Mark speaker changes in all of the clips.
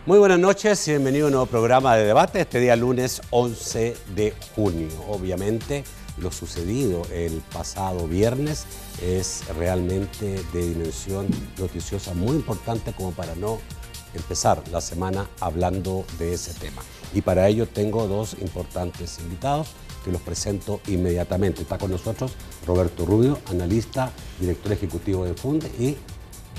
Speaker 1: Muy buenas noches y bienvenido a un nuevo programa de debate este día lunes 11 de junio. Obviamente lo sucedido el pasado viernes es realmente de dimensión noticiosa muy importante como para no empezar la semana hablando de ese tema. Y para ello tengo dos importantes invitados que los presento inmediatamente. Está con nosotros Roberto Rubio, analista, director ejecutivo de FUNDE y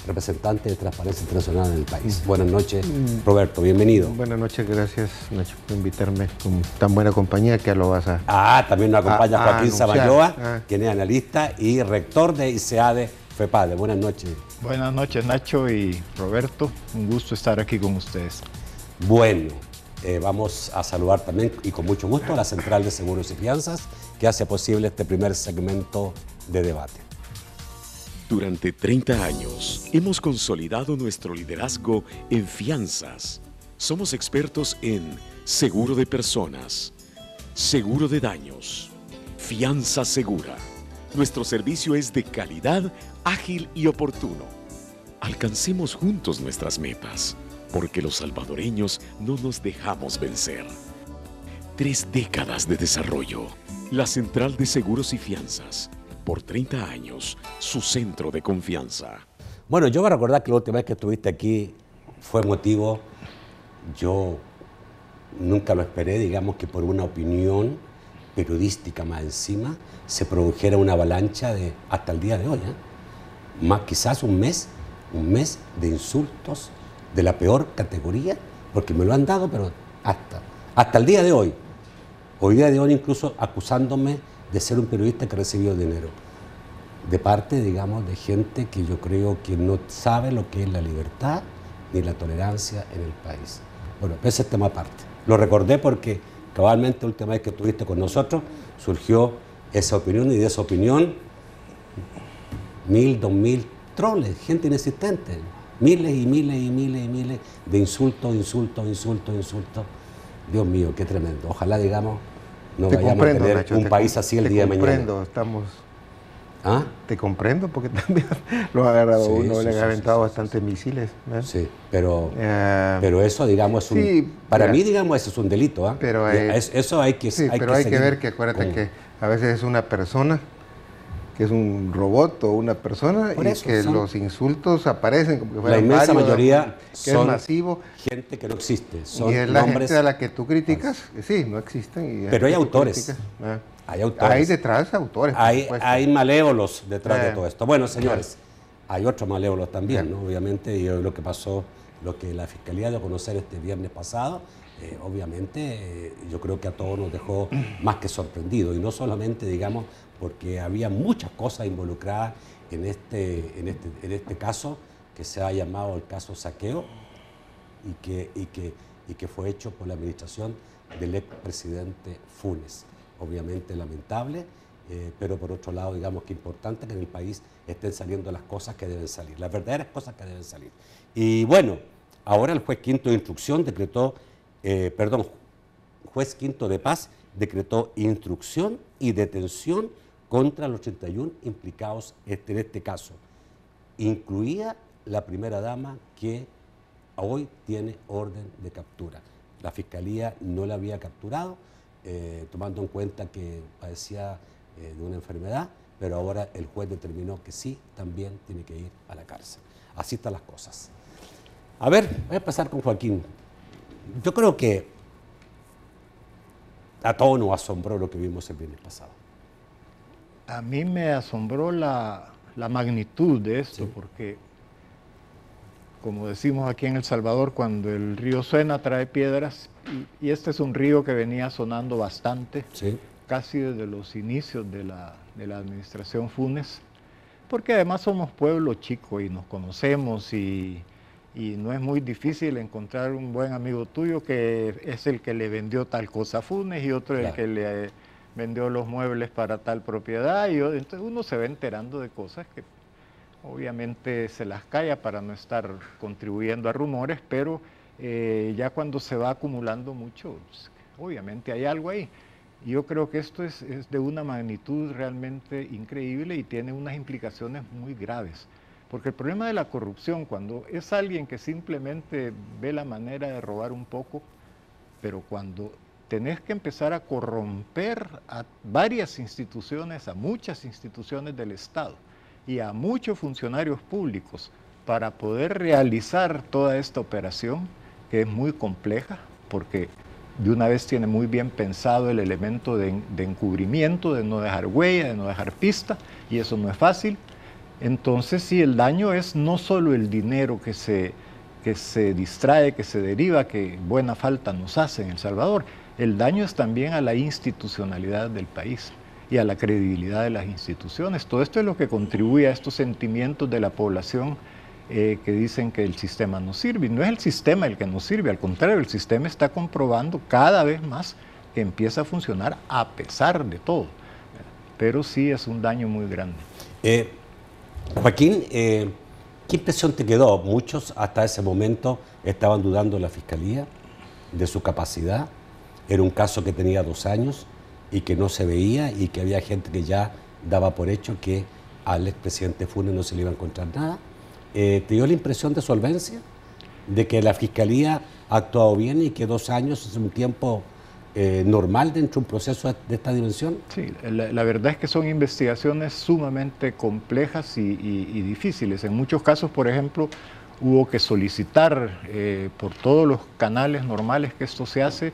Speaker 1: representante de Transparencia Internacional en el país. Buenas noches, Roberto, bienvenido.
Speaker 2: Buenas noches, gracias Nacho por invitarme con tan buena compañía que lo vas a...
Speaker 1: También nos acompaña Joaquín Samayoa,
Speaker 2: Ah.
Speaker 1: quien es analista y rector de ICEADE FEPADE. Buenas noches.
Speaker 3: Buenas noches, Nacho y Roberto. Un gusto estar aquí con ustedes.
Speaker 1: Bueno, vamos a saludar también y con mucho gusto a la Central de Seguros y Fianzas que hace posible este primer segmento de debate.
Speaker 4: Durante 30 años hemos consolidado nuestro liderazgo en fianzas. Somos expertos en seguro de personas, seguro de daños, fianza segura. Nuestro servicio es de calidad, ágil y oportuno. Alcancemos juntos nuestras metas, porque los salvadoreños no nos dejamos vencer. 3 décadas de desarrollo. La Central de Seguros y Fianzas. Por 30 años, su centro de confianza.
Speaker 1: Bueno, yo voy a recordar que la última vez que estuviste aquí fue motivo, yo nunca lo esperé, digamos que por una opinión periodística más encima, se produjera una avalancha de, hasta el día de hoy, más quizás un mes de insultos de la peor categoría, porque me lo han dado, pero hasta el día de hoy. Hoy día de hoy incluso acusándome de ser un periodista que recibió dinero, de parte, digamos, de gente que yo creo que no sabe lo que es la libertad ni la tolerancia en el país. Bueno, ese es tema aparte. Lo recordé porque cabalmente la última vez que estuviste con nosotros surgió esa opinión y de esa opinión 1.000, 2.000 troles, gente inexistente, miles y miles y miles y miles de insultos. Dios mío, qué tremendo. Ojalá, digamos, no vayamos a tener
Speaker 2: Nacho,
Speaker 1: un país así el día de mañana.
Speaker 2: Te comprendo, porque también lo ha agarrado uno, le ha aventado bastantes misiles.
Speaker 1: Sí, pero eso, digamos, para mí, digamos, eso es un delito.
Speaker 2: Pero
Speaker 1: eso hay que
Speaker 2: pero hay que ver que acuérdate que a veces es una persona, que es un robot o una persona, y que los insultos aparecen como que fueran
Speaker 1: la inmensa
Speaker 2: varios,
Speaker 1: mayoría
Speaker 2: que
Speaker 1: son
Speaker 2: es masivo.
Speaker 1: Gente que no existe. Son
Speaker 2: y es la
Speaker 1: nombres,
Speaker 2: gente a la que tú criticas, sí, no existen.
Speaker 1: Pero hay autores. Hay autores.
Speaker 2: Hay detrás autores.
Speaker 1: Hay malévolos detrás de todo esto. Bueno, señores, hay otros malévolos también, ¿no? Obviamente, y lo que pasó, lo que la Fiscalía dio a conocer este viernes pasado, obviamente, yo creo que a todos nos dejó más que sorprendidos. Y no solamente, digamos, porque había muchas cosas involucradas en este caso, que se ha llamado el caso Saqueo, y que fue hecho por la administración del expresidente Funes. Obviamente lamentable, pero por otro lado, digamos que importante que en el país estén saliendo las cosas que deben salir, las verdaderas cosas que deben salir. Y bueno, ahora el juez quinto de instrucción decretó, juez quinto de paz decretó instrucción y detención contra los 81 implicados en este caso, incluida la primera dama que hoy tiene orden de captura. La Fiscalía no la había capturado, tomando en cuenta que padecía de una enfermedad, pero ahora el juez determinó que sí, también tiene que ir a la cárcel. Así están las cosas. A ver, voy a empezar con Joaquín. Yo creo que a todos nos asombró lo que vimos el viernes pasado.
Speaker 3: A mí me asombró la magnitud de esto, porque, como decimos aquí en El Salvador, cuando el río suena trae piedras, y este es un río que venía sonando bastante, casi desde los inicios de la administración Funes, porque además somos pueblo chico y nos conocemos, y no es muy difícil encontrar un buen amigo tuyo que es el que le vendió tal cosa a Funes y otro el que le vendió los muebles para tal propiedad, y entonces uno se va enterando de cosas que obviamente se las calla para no estar contribuyendo a rumores, pero ya cuando se va acumulando mucho, pues, obviamente hay algo ahí. Yo creo que esto es de una magnitud realmente increíble y tiene unas implicaciones muy graves, Porque el problema de la corrupción, cuando es alguien que simplemente ve la manera de robar un poco, pero cuando tenés que empezar a corromper a varias instituciones, a muchas instituciones del Estado y a muchos funcionarios públicos para poder realizar toda esta operación, que es muy compleja, porque de una vez tiene muy bien pensado el elemento de encubrimiento, de no dejar huella, de no dejar pista, y eso no es fácil. Entonces, sí, el daño es no solo el dinero que se distrae, que se deriva, que buena falta nos hace en El Salvador, el daño es también a la institucionalidad del país y a la credibilidad de las instituciones. Todo esto es lo que contribuye a estos sentimientos de la población que dicen que el sistema no sirve. Y no es el sistema el que no sirve, al contrario, el sistema está comprobando cada vez más que empieza a funcionar a pesar de todo. Pero sí es un daño muy grande.
Speaker 1: Joaquín, ¿qué impresión te quedó? Muchos hasta ese momento estaban dudando de la Fiscalía, de su capacidad. Era un caso que tenía 2 años y que no se veía, y que había gente que ya daba por hecho que al expresidente Funes no se le iba a encontrar nada. ¿Te dio la impresión de solvencia? ¿De que la Fiscalía ha actuado bien y que 2 años es un tiempo normal dentro de un proceso de esta dimensión?
Speaker 3: Sí, la verdad es que son investigaciones sumamente complejas y difíciles. En muchos casos, por ejemplo, hubo que solicitar por todos los canales normales que esto se hace,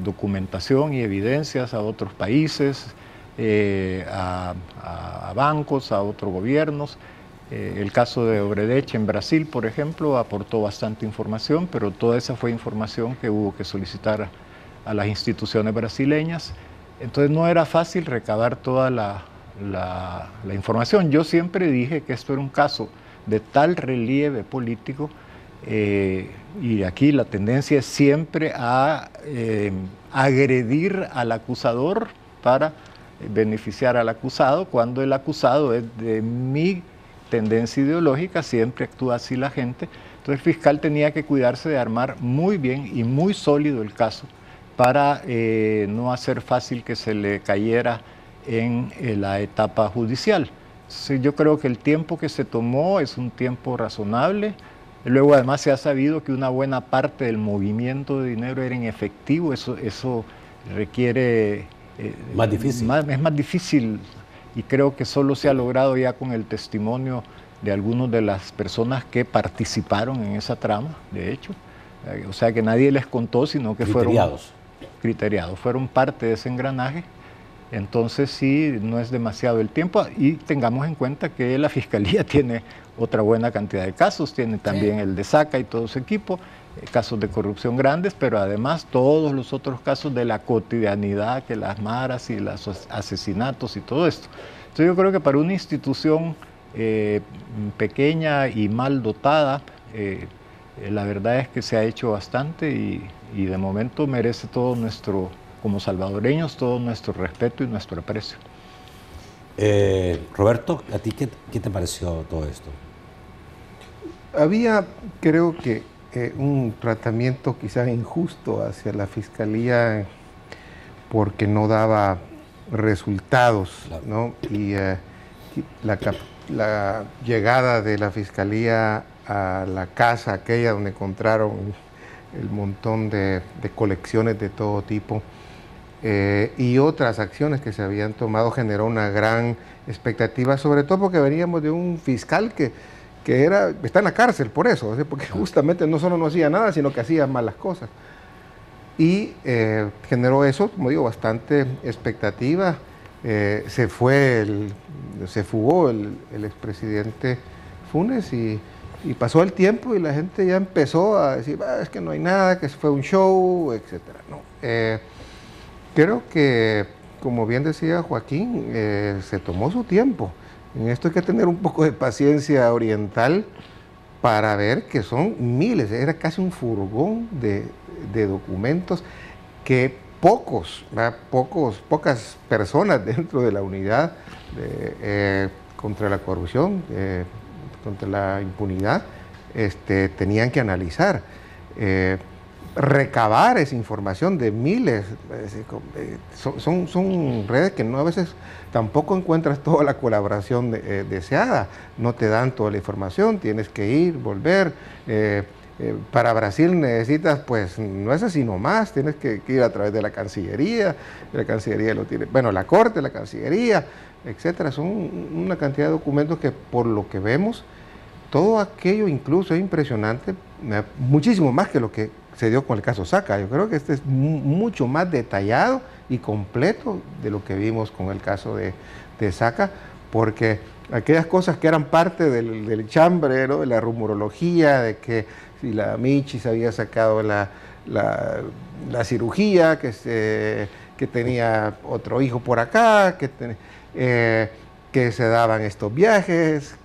Speaker 3: documentación y evidencias a otros países, a bancos, a otros gobiernos. El caso de Odebrecht en Brasil, por ejemplo, aportó bastante información, pero toda esa fue información que hubo que solicitar a las instituciones brasileñas. Entonces no era fácil recabar toda la información. Yo siempre dije que esto era un caso de tal relieve político, y aquí la tendencia es siempre a agredir al acusador para beneficiar al acusado, cuando el acusado es de mi tendencia ideológica, siempre actúa así la gente. Entonces el fiscal tenía que cuidarse de armar muy bien y muy sólido el caso para no hacer fácil que se le cayera en la etapa judicial. Sí, yo creo que el tiempo que se tomó es un tiempo razonable. Luego además se ha sabido que una buena parte del movimiento de dinero era en efectivo, eso requiere...
Speaker 1: más difícil.
Speaker 3: Es más difícil, y creo que solo se ha logrado ya con el testimonio de algunas de las personas fueron en esa trama, de hecho. O sea que nadie les contó, sino que fueron criteriados, fueron parte de ese engranaje. Entonces sí, no es demasiado el tiempo, y tengamos en cuenta que la Fiscalía tiene otra buena cantidad de casos, tiene también el de Saca y todo su equipo, casos de corrupción grandes, pero además todos los otros casos de la cotidianidad, que las maras y los asesinatos y todo esto. Entonces yo creo que para una institución pequeña y mal dotada, la verdad es que se ha hecho bastante, y de momento merece todo nuestro, como salvadoreños, todo nuestro respeto y nuestro aprecio.
Speaker 1: Roberto, ¿a ti qué te pareció todo esto?
Speaker 2: Había, creo que, un tratamiento quizás injusto hacia la Fiscalía porque no daba resultados, claro, ¿no? Y la llegada de la Fiscalía a la casa aquella donde encontraron el montón de colecciones de todo tipo, y otras acciones que se habían tomado, generó una gran expectativa, sobre todo porque veníamos de un fiscal que está en la cárcel por eso, ¿sí? Porque justamente no solo no hacía nada, sino que hacía malas cosas. Y generó eso, como digo, bastante expectativa. Se fugó el expresidente Funes, y pasó el tiempo y la gente ya empezó a decir, es que no hay nada, que fue un show, etc. ¿no? Creo que, como bien decía Joaquín, se tomó su tiempo. En esto hay que tener un poco de paciencia oriental para ver que son miles, era casi un furgón de documentos que pocas personas dentro de la unidad contra la corrupción, contra la impunidad, tenían que analizar. recabar esa información de miles. Son redes que no, a veces tampoco encuentras toda la colaboración deseada, no te dan toda la información, tienes que ir, volver. Para Brasil necesitas, pues no es así nomás, tienes que ir a través de la Cancillería lo tiene, bueno, la Corte, la Cancillería, etcétera. Son una cantidad de documentos que, por lo que vemos, todo aquello incluso es impresionante, muchísimo más que lo que se dio con el caso Saca. Yo creo que este es mucho más detallado y completo de lo que vimos con el caso de Saca, porque aquellas cosas que eran parte del chambre, ¿no?, de la rumorología, de que si la Michi se había sacado la cirugía, que tenía otro hijo por acá, que se daban estos viajes,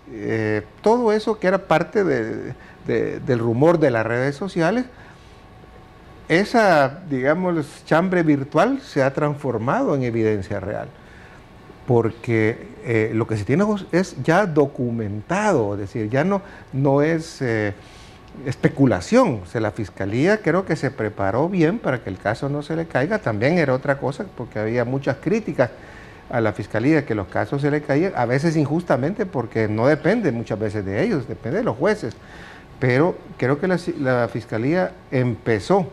Speaker 2: todo eso que era parte del rumor de las redes sociales, esa, digamos, chambre virtual se ha transformado en evidencia real, porque lo que se tiene es ya documentado, es decir, ya no es especulación. O sea, la Fiscalía creo que se preparó bien para que el caso no se le caiga. También era otra cosa, porque había muchas críticas a la Fiscalía que los casos se le caían, a veces injustamente, porque no depende muchas veces de ellos, depende de los jueces. Pero creo que la Fiscalía empezó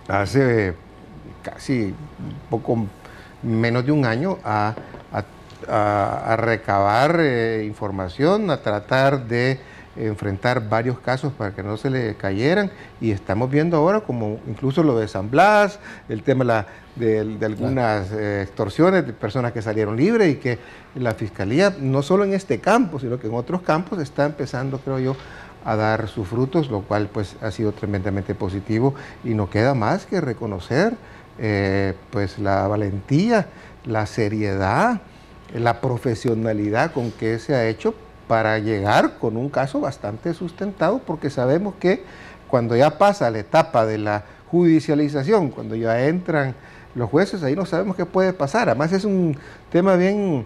Speaker 2: hace casi poco menos de un año a recabar información, a tratar de enfrentar varios casos para que no se le cayeran, y estamos viendo ahora como incluso lo de San Blas, el tema de algunas extorsiones de personas que salieron libres, y que la Fiscalía, no solo en este campo, sino que en otros campos, está empezando, creo yo, a dar sus frutos, lo cual pues ha sido tremendamente positivo, y no queda más que reconocer pues la valentía, la seriedad, la profesionalidad con que se ha hecho para llegar con un caso bastante sustentado, porque sabemos que cuando ya pasa la etapa de la judicialización, cuando ya entran los jueces, ahí no sabemos qué puede pasar. Además es un tema bien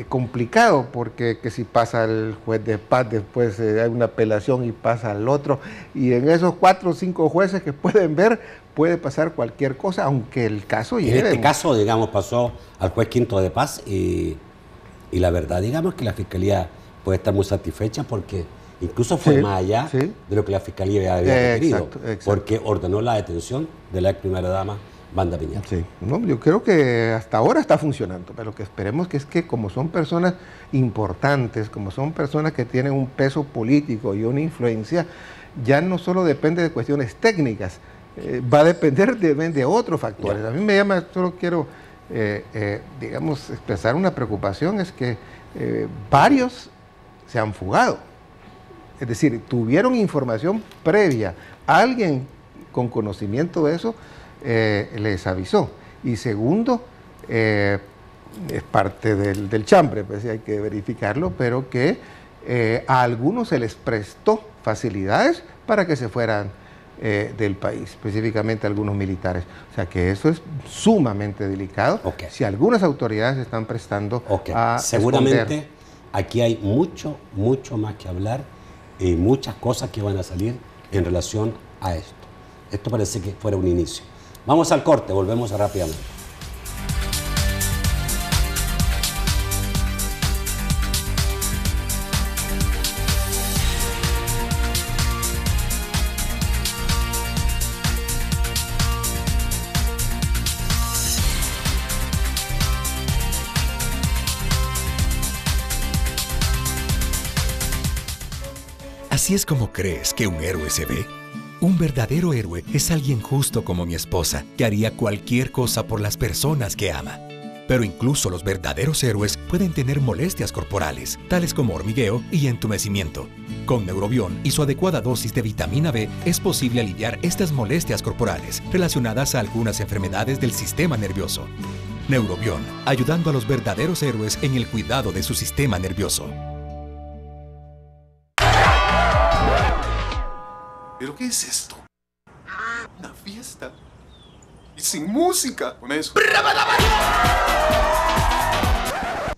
Speaker 2: complicado, porque que si pasa el juez de paz, después hay una apelación y pasa al otro, y en esos 4 o 5 jueces que pueden ver, puede pasar cualquier cosa, aunque el caso llegue.
Speaker 1: En este caso, digamos, pasó al juez quinto de paz, y la verdad, digamos, que la Fiscalía puede estar muy satisfecha, porque incluso fue más allá de lo que la Fiscalía había requerido, porque ordenó la detención de la ex primera dama Wanda Piñera.
Speaker 2: Sí, no, yo creo que hasta ahora está funcionando, pero lo que esperemos es que, como son personas importantes, como son personas que tienen un peso político y una influencia, ya no solo depende de cuestiones técnicas, va a depender de otros factores. A mí me llama, solo quiero, digamos, expresar una preocupación, es que varios se han fugado. Es decir, tuvieron información previa, alguien con conocimiento de eso les avisó. Y segundo, es parte del chambre, pues hay que verificarlo, pero que a algunos se les prestó facilidades para que se fueran del país, específicamente algunos militares. O sea que eso es sumamente delicado. Si algunas autoridades están prestando a
Speaker 1: seguramente
Speaker 2: esconder.
Speaker 1: Aquí hay mucho más que hablar, y muchas cosas que van a salir en relación a esto. Esto parece que fuera un inicio. Vamos al corte, volvemos rápidamente.
Speaker 5: ¿Así es como crees que un héroe se ve? Un verdadero héroe es alguien justo como mi esposa, que haría cualquier cosa por las personas que ama. Pero incluso los verdaderos héroes pueden tener molestias corporales, tales como hormigueo y entumecimiento. Con Neurobión y su adecuada dosis de vitamina B es posible aliviar estas molestias corporales relacionadas a algunas enfermedades del sistema nervioso. Neurobión, ayudando a los verdaderos héroes en el cuidado de su sistema nervioso.
Speaker 6: ¿Pero qué es esto? Una fiesta. Y sin música. Con eso.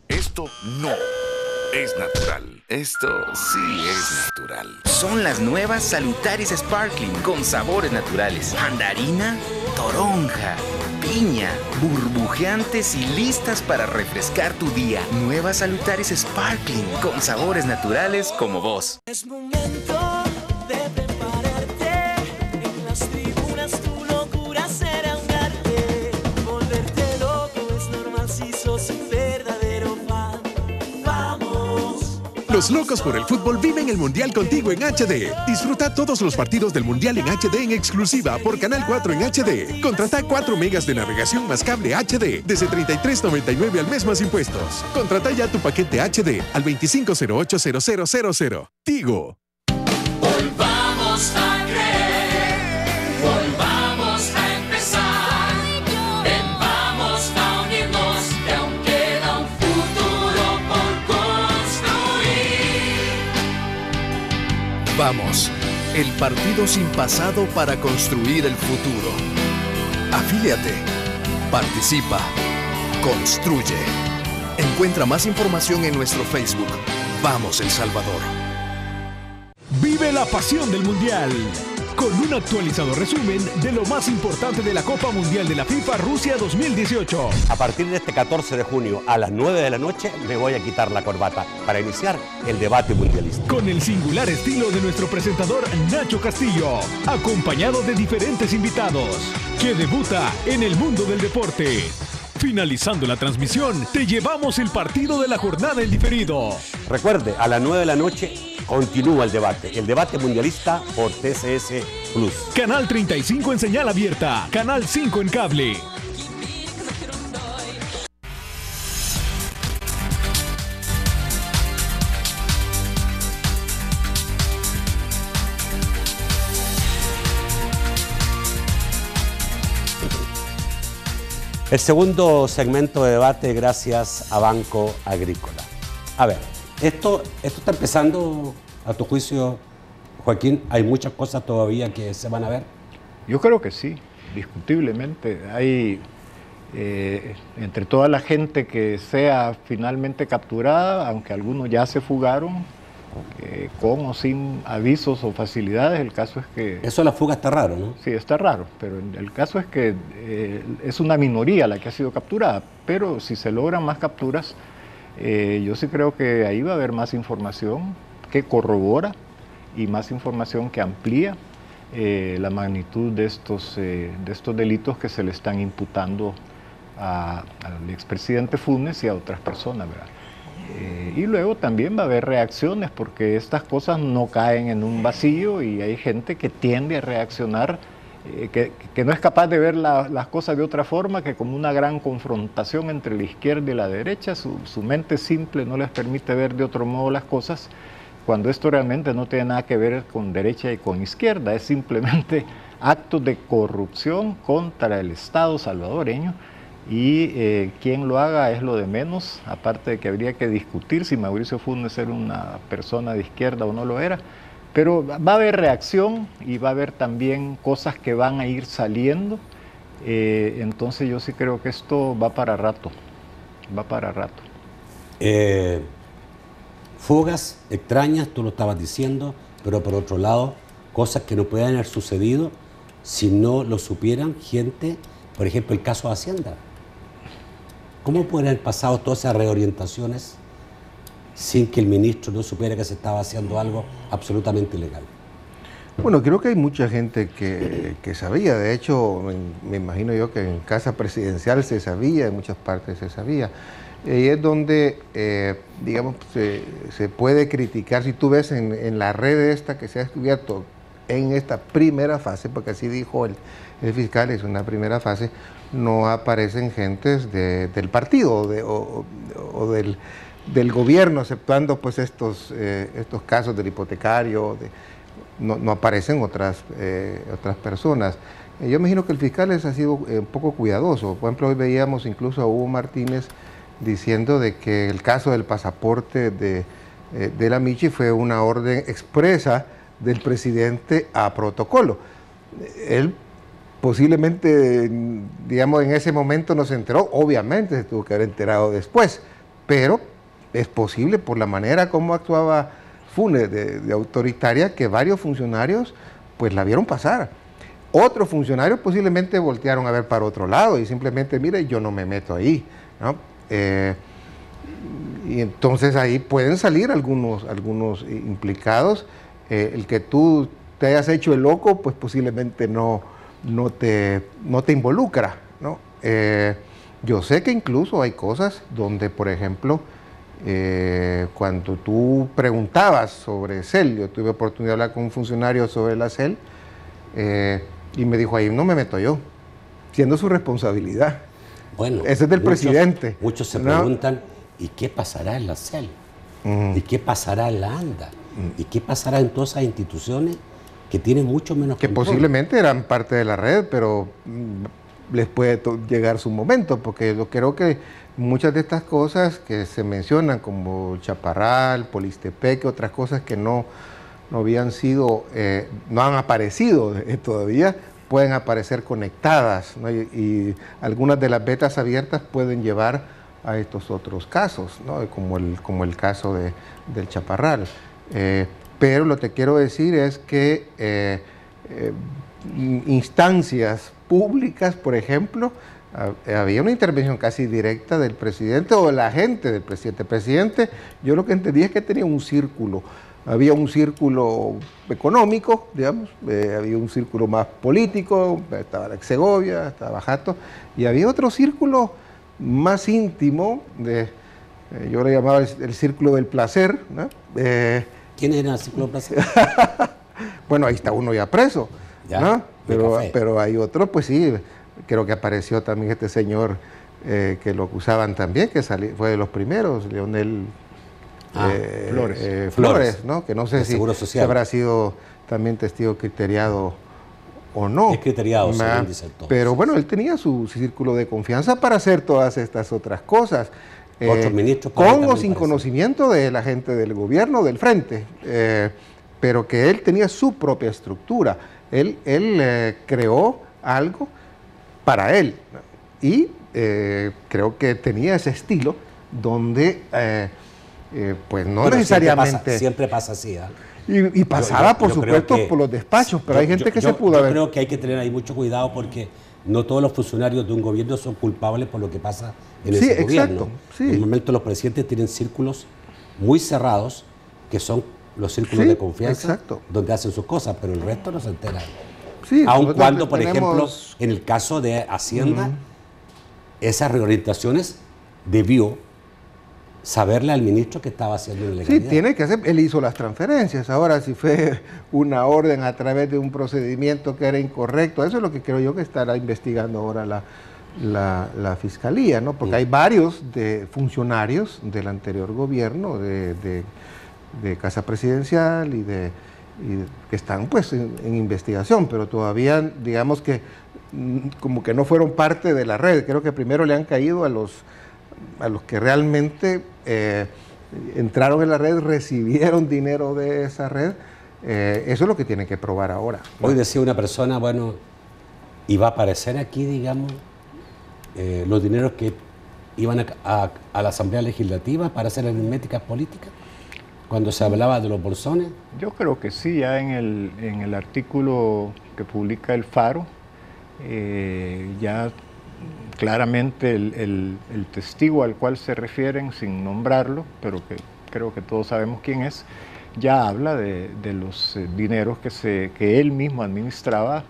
Speaker 6: Esto no
Speaker 7: es natural. Esto sí es natural.
Speaker 8: Son las nuevas Salutaris Sparkling con sabores naturales. Mandarina, toronja, piña, burbujeantes y listas para refrescar tu día. Nuevas Salutaris Sparkling con sabores naturales como vos.
Speaker 9: Es momento de prepararte. En las tribunas tu locura será un arte. Volverte loco es normal si sos un verdadero fan. ¡Vamos!
Speaker 10: Los locos por el fútbol viven el Mundial contigo en HD. Disfruta todos los partidos del Mundial en HD en exclusiva por Canal 4 en HD. Contrata 4 megas de navegación más cable HD desde $33.99 al mes más impuestos. Contrata ya tu paquete HD al 25080000. Tigo.
Speaker 9: Volvamos a creer. Volvamos a empezar. Ven, vamos a unirnos. Que aún queda un futuro por construir.
Speaker 11: Vamos, el partido sin pasado para construir el futuro. Afíliate, participa, construye. Encuentra más información en nuestro Facebook. Vamos, El Salvador.
Speaker 12: Vive la pasión del Mundial con un actualizado resumen de lo más importante de la Copa Mundial de la FIFA Rusia 2018.
Speaker 1: A partir de este 14 de junio a las 9 de la noche me voy a quitar la corbata para iniciar el debate mundialista.
Speaker 12: Con el singular estilo de nuestro presentador Nacho Castillo, acompañado de diferentes invitados, que debuta en el mundo del deporte. Finalizando la transmisión, te llevamos el partido de la jornada en diferido.
Speaker 1: Recuerde, a las 9 de la noche continúa el debate mundialista por TCS Plus.
Speaker 12: Canal 35 en señal abierta, Canal 5 en cable.
Speaker 1: El segundo segmento de debate gracias a Banco Agrícola. A ver, esto está empezando, a tu juicio, Joaquín, ¿hay muchas cosas todavía que se van a ver?
Speaker 3: Yo creo que sí, discutiblemente. Hay, entre toda la gente que sea finalmente capturada, aunque algunos ya se fugaron, con o sin avisos o facilidades, el caso es que...
Speaker 1: Eso de la fuga está raro, ¿no?
Speaker 3: Sí, está raro, pero el caso es que es una minoría la que ha sido capturada, pero si se logran más capturas, yo sí creo que ahí va a haber más información que corrobora y más información que amplía la magnitud de estos delitos que se le están imputando al expresidente Funes y a otras personas, ¿verdad? Y luego también va a haber reacciones, porque estas cosas no caen en un vacío y hay gente que tiende a reaccionar, que no es capaz de ver las cosas de otra forma que como una gran confrontación entre la izquierda y la derecha. Su mente simple no les permite ver de otro modo las cosas, cuando esto realmente no tiene nada que ver con derecha y con izquierda, es simplemente actos de corrupción contra el Estado salvadoreño. Y quien lo haga es lo de menos, aparte de que habría que discutir si Mauricio Funes era una persona de izquierda o no lo era, pero va a haber reacción y va a haber también cosas que van a ir saliendo, entonces yo sí creo que esto va para rato,
Speaker 1: Fugas extrañas, tú lo estabas diciendo, pero por otro lado, cosas que no pueden haber sucedido si no lo supieran gente, por ejemplo el caso de Hacienda. ¿Cómo pueden haber pasado todas esas reorientaciones sin que el ministro no supiera que se estaba haciendo algo absolutamente ilegal?
Speaker 2: Bueno, creo que hay mucha gente que sabía. De hecho, me imagino yo que en Casa Presidencial se sabía, en muchas partes se sabía. Y es donde, digamos, se puede criticar. Si tú ves en la red esta que se ha descubierto en esta primera fase, porque así dijo el fiscal, es una primera fase, no aparecen gentes del partido o del gobierno, exceptuando pues estos casos del hipotecario, no aparecen otras personas. Yo imagino que el fiscal ha sido un poco cuidadoso. Por ejemplo, hoy veíamos incluso a Hugo Martínez diciendo de que el caso del pasaporte de la Michi fue una orden expresa del presidente a protocolo. Él posiblemente, digamos, en ese momento no se enteró, obviamente se tuvo que haber enterado después, pero es posible, por la manera como actuaba Funes de autoritaria, que varios funcionarios pues la vieron pasar. Otros funcionarios posiblemente voltearon a ver para otro lado y simplemente, mire, yo no me meto ahí, ¿no? Y entonces ahí pueden salir algunos implicados. El que tú te hayas hecho el loco, pues posiblemente no te involucra, ¿no? Yo sé que incluso hay cosas donde, por ejemplo, cuando tú preguntabas sobre CEL, yo tuve oportunidad de hablar con un funcionario sobre la CEL, y me dijo, ahí no me meto yo, siendo su responsabilidad.
Speaker 1: Bueno,
Speaker 2: ese es del presidente.
Speaker 1: Muchos se preguntan, ¿y qué pasará en la CEL? ¿Y qué pasará en la ANDA? ¿Y qué pasará en todas esas instituciones que tienen mucho menos
Speaker 2: que
Speaker 1: control?
Speaker 2: Posiblemente eran parte de la red, pero les puede llegar su momento, porque yo creo que muchas de estas cosas que se mencionan, como Chaparral, Polistepec, otras cosas que no habían sido, no han aparecido todavía, pueden aparecer conectadas, ¿no? Y algunas de las vetas abiertas pueden llevar a estos otros casos, ¿no? como el caso del Chaparral. Pero lo que quiero decir es que instancias públicas, por ejemplo, había una intervención casi directa del presidente o de la gente del presidente. El presidente, yo lo que entendí es que tenía un círculo. Había un círculo económico, digamos, había un círculo más político, estaba Alex Segovia, estaba Jato, y había otro círculo más íntimo, yo le llamaba el círculo del placer, ¿no?
Speaker 1: ¿Quién era el círculo del placer?
Speaker 2: Bueno, ahí está uno ya preso,
Speaker 1: ya,
Speaker 2: ¿no? Pero hay otro, pues sí, creo que apareció también este señor que lo acusaban también, que fue de los primeros, Leonel Flores, ¿no? Que no sé si habrá sido también testigo criteriado o no.
Speaker 1: Es criteriado, según dicen todos.
Speaker 2: Pero bueno, él tenía su círculo de confianza para hacer todas estas otras cosas.
Speaker 1: Otros ministros
Speaker 2: con o sin conocimiento de la gente del gobierno, del frente, pero que él tenía su propia estructura. Él creó algo para él y creo que tenía ese estilo donde pues no necesariamente...
Speaker 1: Siempre pasa así, ¿eh?
Speaker 2: Y pasaba, por supuesto, por los despachos, pero hay gente que se pudo haber...
Speaker 1: Yo creo que hay que tener ahí mucho cuidado porque no todos los funcionarios de un gobierno son culpables por lo que pasa en ese gobierno.
Speaker 2: Sí.
Speaker 1: Normalmente los presidentes tienen círculos muy cerrados, que son los círculos de confianza, donde hacen sus cosas, pero el resto no se entera.
Speaker 2: Sí,
Speaker 1: aun cuando, por ejemplo, en el caso de Hacienda, esas reorientaciones debió saberle al ministro que estaba haciendo ilegalidad.
Speaker 2: Sí, tiene que hacer, él hizo las transferencias. Ahora, si fue una orden a través de un procedimiento que era incorrecto, eso es lo que creo yo que estará investigando ahora la Fiscalía, ¿no? Porque hay varios funcionarios del anterior gobierno, de Casa Presidencial y que están pues en investigación, pero todavía digamos que como que no fueron parte de la red. Creo que primero le han caído a los que realmente entraron en la red, recibieron dinero de esa red. Eso es lo que tienen que probar ahora, ¿no?
Speaker 1: Hoy decía una persona, bueno, ¿y va a aparecer aquí, digamos, los dineros que iban a la Asamblea Legislativa para hacer aritméticas políticas? Cuando se hablaba de los bolsones.
Speaker 3: Yo creo que sí, ya en el artículo que publica El Faro, ya claramente el testigo al cual se refieren, sin nombrarlo, pero que creo que todos sabemos quién es, ya habla de los dineros que él mismo administraba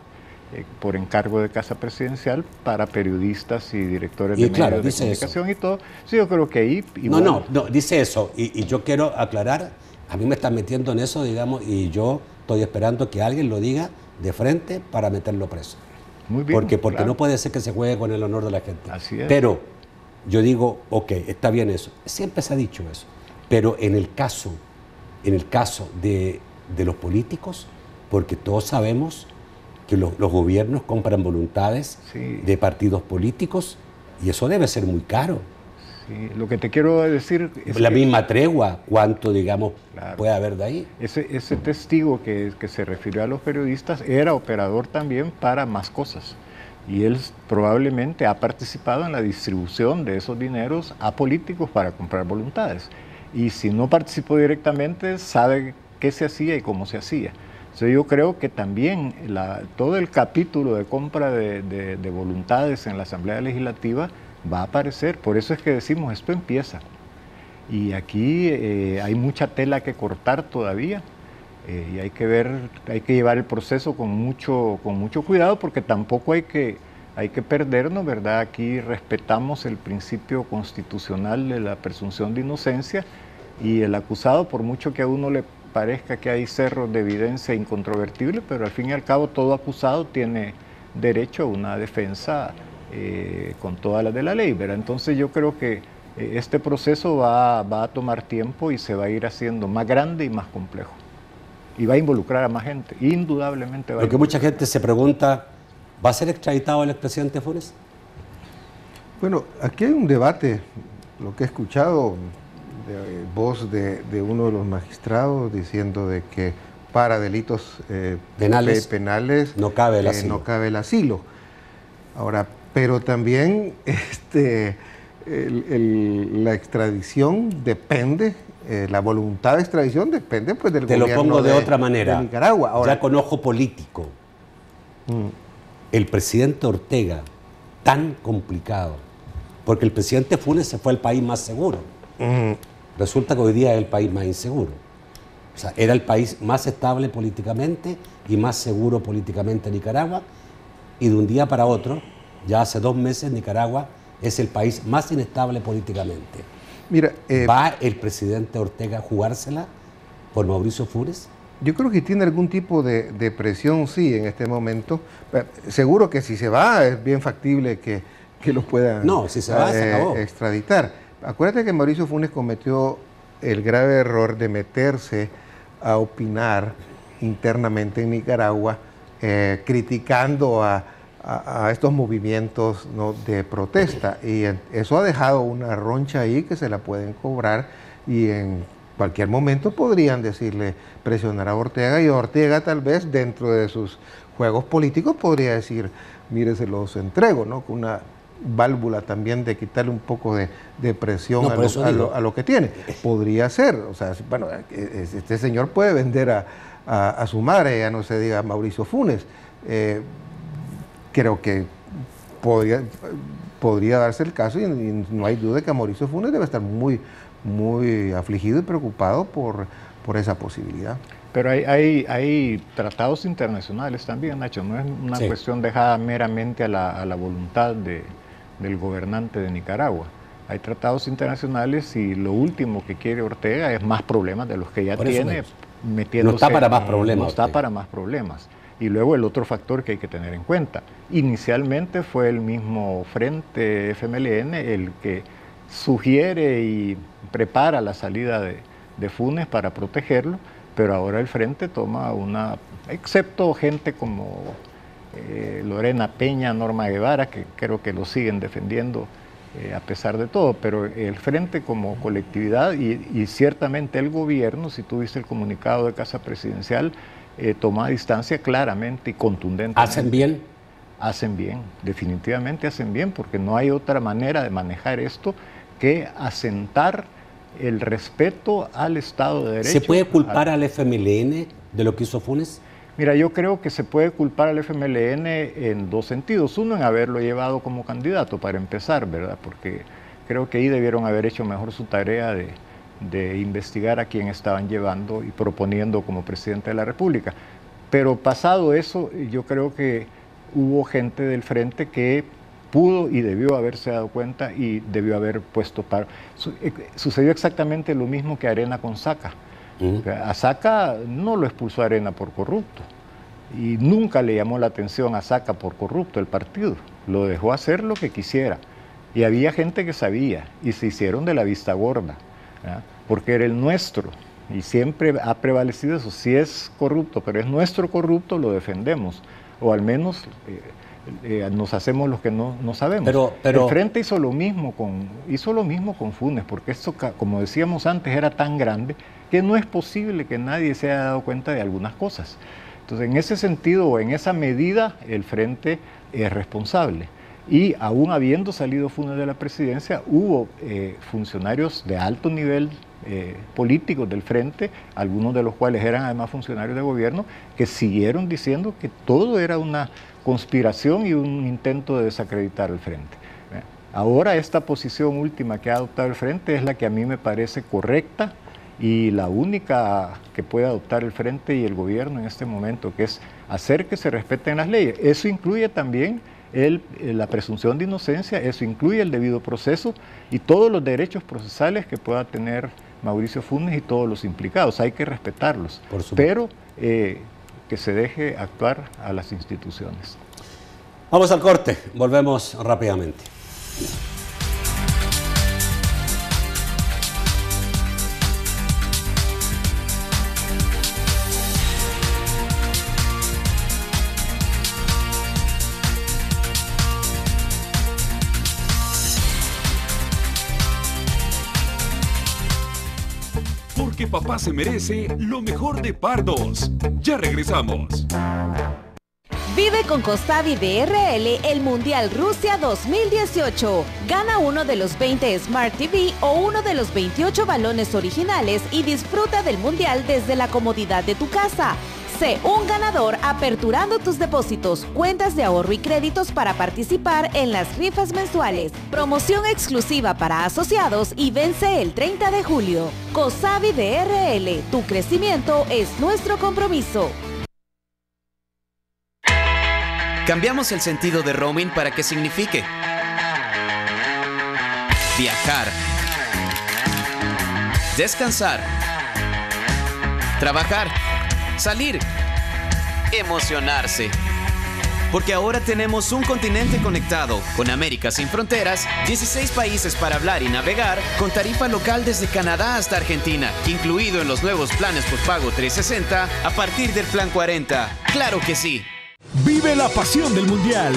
Speaker 3: por encargo de Casa Presidencial para periodistas y directores de medios de comunicación y todo. Sí, yo creo que ahí...
Speaker 1: No, dice eso, y yo quiero aclarar, a mí me están metiendo en eso, digamos, y yo estoy esperando que alguien lo diga de frente para meterlo preso.
Speaker 3: Muy bien,
Speaker 1: porque
Speaker 3: claro.
Speaker 1: No puede ser que se juegue con el honor de la gente.
Speaker 3: Así es.
Speaker 1: Pero yo digo, ok, está bien eso, siempre se ha dicho eso, pero en el caso de los políticos, porque todos sabemos que los gobiernos compran voluntades de partidos políticos y eso debe ser muy caro.
Speaker 3: Sí, lo que te quiero decir es
Speaker 1: la misma tregua, ¿cuánto, digamos, puede haber de ahí?
Speaker 3: Ese testigo que se refirió a los periodistas era operador también para más cosas. Y él probablemente ha participado en la distribución de esos dineros a políticos para comprar voluntades. y si no participó directamente, sabe qué se hacía y cómo se hacía. Entonces yo creo que también todo el capítulo de compra de voluntades en la Asamblea Legislativa va a aparecer, por eso es que decimos, esto empieza. Y aquí hay mucha tela que cortar todavía, y hay que llevar el proceso con mucho cuidado, porque tampoco hay que perdernos, ¿verdad? Aquí respetamos el principio constitucional de la presunción de inocencia, y el acusado, por mucho que a uno le parezca que hay cerros de evidencia incontrovertible, pero al fin y al cabo todo acusado tiene derecho a una defensa con todas las de la ley, ¿verdad? Entonces yo creo que este proceso va a tomar tiempo y se va a ir haciendo más grande y más complejo. Y va a involucrar a más gente, indudablemente va a involucrar.
Speaker 1: Lo que mucha gente se pregunta, ¿va a ser extraditado el expresidente Funes?
Speaker 2: Bueno, aquí hay un debate, lo que he escuchado de voz de uno de los magistrados diciendo de que para delitos penales
Speaker 1: no cabe el asilo.
Speaker 2: No cabe el asilo. Ahora, pero también la extradición depende, la voluntad de extradición depende pues del gobierno.
Speaker 1: Te lo pongo de otra manera,
Speaker 2: de Nicaragua. Ahora,
Speaker 1: ya con ojo político. El presidente Ortega, tan complicado, porque el presidente Funes se fue al país más seguro. Resulta que hoy día es el país más inseguro. O sea, era el país más estable políticamente y más seguro políticamente Nicaragua, y de un día para otro, ya hace 2 meses, Nicaragua es el país más inestable políticamente.
Speaker 2: Mira,
Speaker 1: ¿va el presidente Ortega a jugársela por Mauricio Funes?
Speaker 2: Yo creo que tiene algún tipo de presión, sí, en este momento. Seguro que si se va, es bien factible que lo puedan
Speaker 1: si se va, se acabó.
Speaker 2: Extraditar. Acuérdate que Mauricio Funes cometió el grave error de meterse a opinar internamente en Nicaragua, criticando a estos movimientos, ¿no?, de protesta, y eso ha dejado una roncha ahí que se la pueden cobrar, y en cualquier momento podrían decirle, presionar a Ortega, y Ortega tal vez dentro de sus juegos políticos podría decir, mire, se los entrego, ¿no?, con una válvula también de quitarle un poco de presión a lo que tiene. Podría ser, o sea, bueno, este señor puede vender a su madre, ya no se diga Mauricio Funes. Creo que podría darse el caso, y no hay duda que Mauricio Funes debe estar muy afligido y preocupado por esa posibilidad.
Speaker 3: Pero hay tratados internacionales también, Nacho, no es una cuestión dejada meramente a la voluntad del gobernante de Nicaragua. Hay tratados internacionales, y lo último que quiere Ortega es más problemas de los que ya tiene, metiéndose.
Speaker 1: No está para más problemas.
Speaker 3: No está para más problemas. Y luego el otro factor que hay que tener en cuenta. Inicialmente fue el mismo Frente FMLN el que sugiere y prepara la salida de Funes para protegerlo, pero ahora el Frente toma excepto gente como Lorena Peña, Norma Guevara, que creo que lo siguen defendiendo a pesar de todo, pero el Frente como colectividad y ciertamente el gobierno, si tú viste el comunicado de Casa Presidencial, toma distancia claramente y contundentemente.
Speaker 1: ¿Hacen bien?
Speaker 3: Hacen bien, definitivamente hacen bien, porque no hay otra manera de manejar esto que asentar el respeto al Estado de Derecho.
Speaker 1: ¿Se puede culpar al FMLN de lo que hizo Funes?
Speaker 3: Mira, yo creo que se puede culpar al FMLN en 2 sentidos. Uno, en haberlo llevado como candidato, para empezar, ¿verdad? Porque creo que ahí debieron haber hecho mejor su tarea de investigar a quién estaban llevando y proponiendo como presidente de la República. Pero pasado eso, yo creo que hubo gente del Frente que pudo y debió haberse dado cuenta y debió haber puesto paro. Sucedió exactamente lo mismo que Arena con Saca. A Saca no lo expulsó Arena por corrupto, y nunca le llamó la atención a Saca por corrupto el partido. Lo dejó hacer lo que quisiera. Y había gente que sabía, y se hicieron de la vista gorda, ¿verdad? Porque era el nuestro, y siempre ha prevalecido eso. Si es corrupto, pero es nuestro corrupto, lo defendemos, o al menos nos hacemos los que no sabemos.
Speaker 1: Pero
Speaker 3: el Frente hizo lo mismo con Funes, porque esto, como decíamos antes, era tan grande que no es posible que nadie se haya dado cuenta de algunas cosas. Entonces, en ese sentido, o en esa medida, el Frente es responsable. y aún habiendo salido Funes de la presidencia, hubo funcionarios de alto nivel políticos del Frente, algunos de los cuales eran además funcionarios de gobierno, que siguieron diciendo que todo era una conspiración y un intento de desacreditar el Frente. Ahora esta posición última que ha adoptado el Frente es la que a mí me parece correcta y la única que puede adoptar el Frente y el gobierno en este momento, que es hacer que se respeten las leyes. Eso incluye también la presunción de inocencia, eso incluye el debido proceso y todos los derechos procesales que pueda tener Mauricio Funes y todos los implicados. Hay que respetarlos, pero que se deje actuar a las instituciones.
Speaker 1: Vamos al corte, volvemos rápidamente.
Speaker 4: Porque papá se merece lo mejor de Pardos. Ya regresamos.
Speaker 13: Vive con Cosavi DRL el Mundial Rusia 2018. Gana uno de los 20 Smart TV o uno de los 28 balones originales y disfruta del Mundial desde la comodidad de tu casa. Sé un ganador aperturando tus depósitos, cuentas de ahorro y créditos para participar en las rifas mensuales. Promoción exclusiva para asociados y vence el 30 de julio. Cosavi DRL, tu crecimiento es nuestro compromiso.
Speaker 8: Cambiamos el sentido de roaming para que signifique viajar, descansar, trabajar, salir, emocionarse. Porque ahora tenemos un continente conectado, con América sin fronteras, 16 países para hablar y navegar, con tarifa local desde Canadá hasta Argentina, incluido en los nuevos planes postpago 360 a partir del plan 40. ¡Claro que sí!
Speaker 12: Vive la pasión del Mundial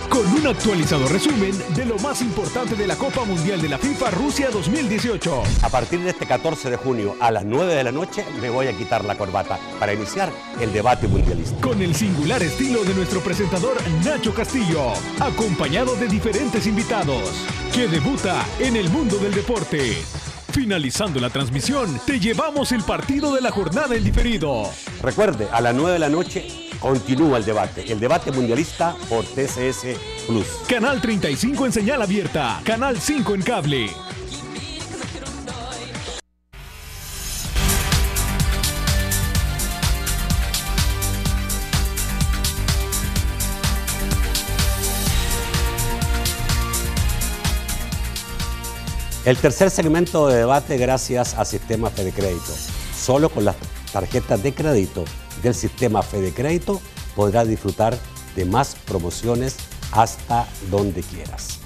Speaker 12: con un actualizado resumen de lo más importante de la Copa Mundial de la FIFA Rusia 2018.
Speaker 1: A partir de este 14 de junio a las 9 de la noche me voy a quitar la corbata para iniciar el debate mundialista.
Speaker 12: Con el singular estilo de nuestro presentador Nacho Castillo, acompañado de diferentes invitados, que debuta en el mundo del deporte. Finalizando la transmisión, te llevamos el partido de la jornada en diferido.
Speaker 1: Recuerde, a las 9 de la noche continúa el debate mundialista por TCS Plus.
Speaker 12: Canal 35 en señal abierta, Canal 5 en cable.
Speaker 1: El tercer segmento de debate gracias a Sistema Fedecrédito. Solo con las tarjetas de crédito del Sistema Fedecrédito podrás disfrutar de más promociones hasta donde quieras.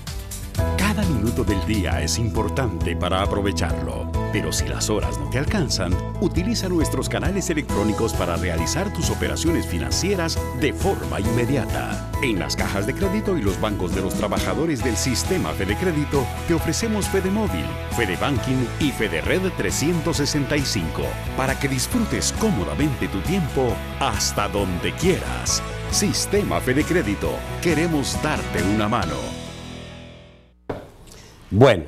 Speaker 4: Cada minuto del día es importante para aprovecharlo, pero si las horas no te alcanzan, utiliza nuestros canales electrónicos para realizar tus operaciones financieras de forma inmediata. En las cajas de crédito y los bancos de los trabajadores del Sistema Fedecrédito te ofrecemos Fedemóvil, Fedebanking y Federed 365 para que disfrutes cómodamente tu tiempo hasta donde quieras. Sistema Fedecrédito, queremos darte una mano.
Speaker 1: Bueno,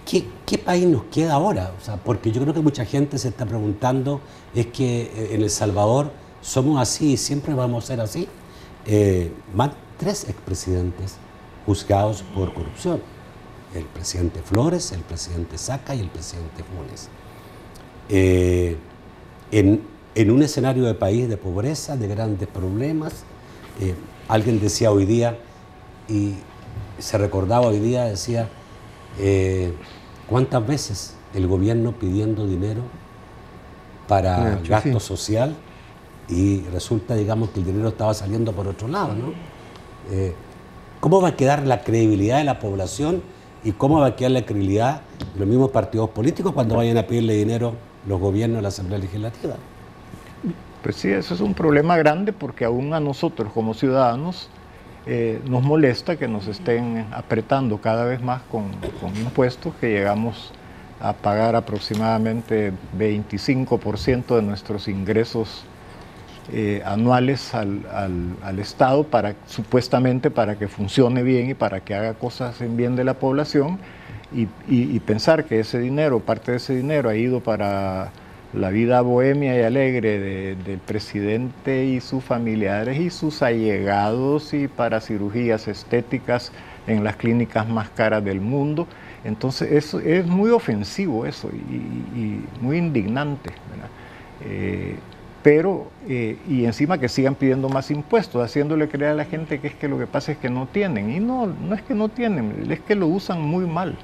Speaker 1: ¿qué país nos queda ahora? O sea, porque yo creo que mucha gente se está preguntando, es que en El Salvador somos así y siempre vamos a ser así. Van 3 expresidentes juzgados por corrupción. El presidente Flores, el presidente Saca y el presidente Funes. En un escenario de país de pobreza, de grandes problemas, alguien decía hoy día, y se recordaba hoy día, decía, ¿cuántas veces el gobierno pidiendo dinero para gasto social y resulta, digamos, que el dinero estaba saliendo por otro lado, ¿no? ¿Cómo va a quedar la credibilidad de la población y cómo va a quedar la credibilidad de los mismos partidos políticos cuando vayan a pedirle dinero los gobiernos a la Asamblea Legislativa?
Speaker 3: Pues sí, eso es un problema grande porque aún a nosotros como ciudadanos nos molesta que nos estén apretando cada vez más con impuestos, que llegamos a pagar aproximadamente 25% de nuestros ingresos anuales al Estado supuestamente para que funcione bien y para que haga cosas en bien de la población, y pensar que ese dinero, parte de ese dinero ha ido para la vida bohemia y alegre del presidente y sus familiares y sus allegados, y para cirugías estéticas en las clínicas más caras del mundo. Entonces eso es muy ofensivo eso, y muy indignante, ¿verdad? Y encima que sigan pidiendo más impuestos, haciéndole creer a la gente que es que lo que pasa es que no tienen, y no es que no tienen, es que lo usan muy mal.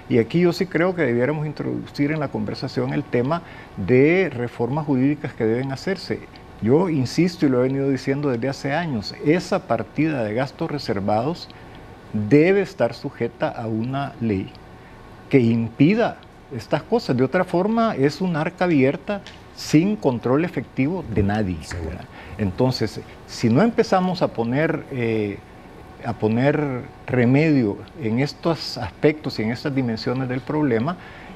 Speaker 3: Y aquí yo sí creo que debiéramos introducir en la conversación el tema de reformas jurídicas que deben hacerse. Yo insisto, y lo he venido diciendo desde hace años, esa partida de gastos reservados debe estar sujeta a una ley que impida estas cosas. De otra forma, es un arca abierta sin control efectivo de nadie. Entonces, si no empezamos a poner remedio en estos aspectos y en estas dimensiones del problema,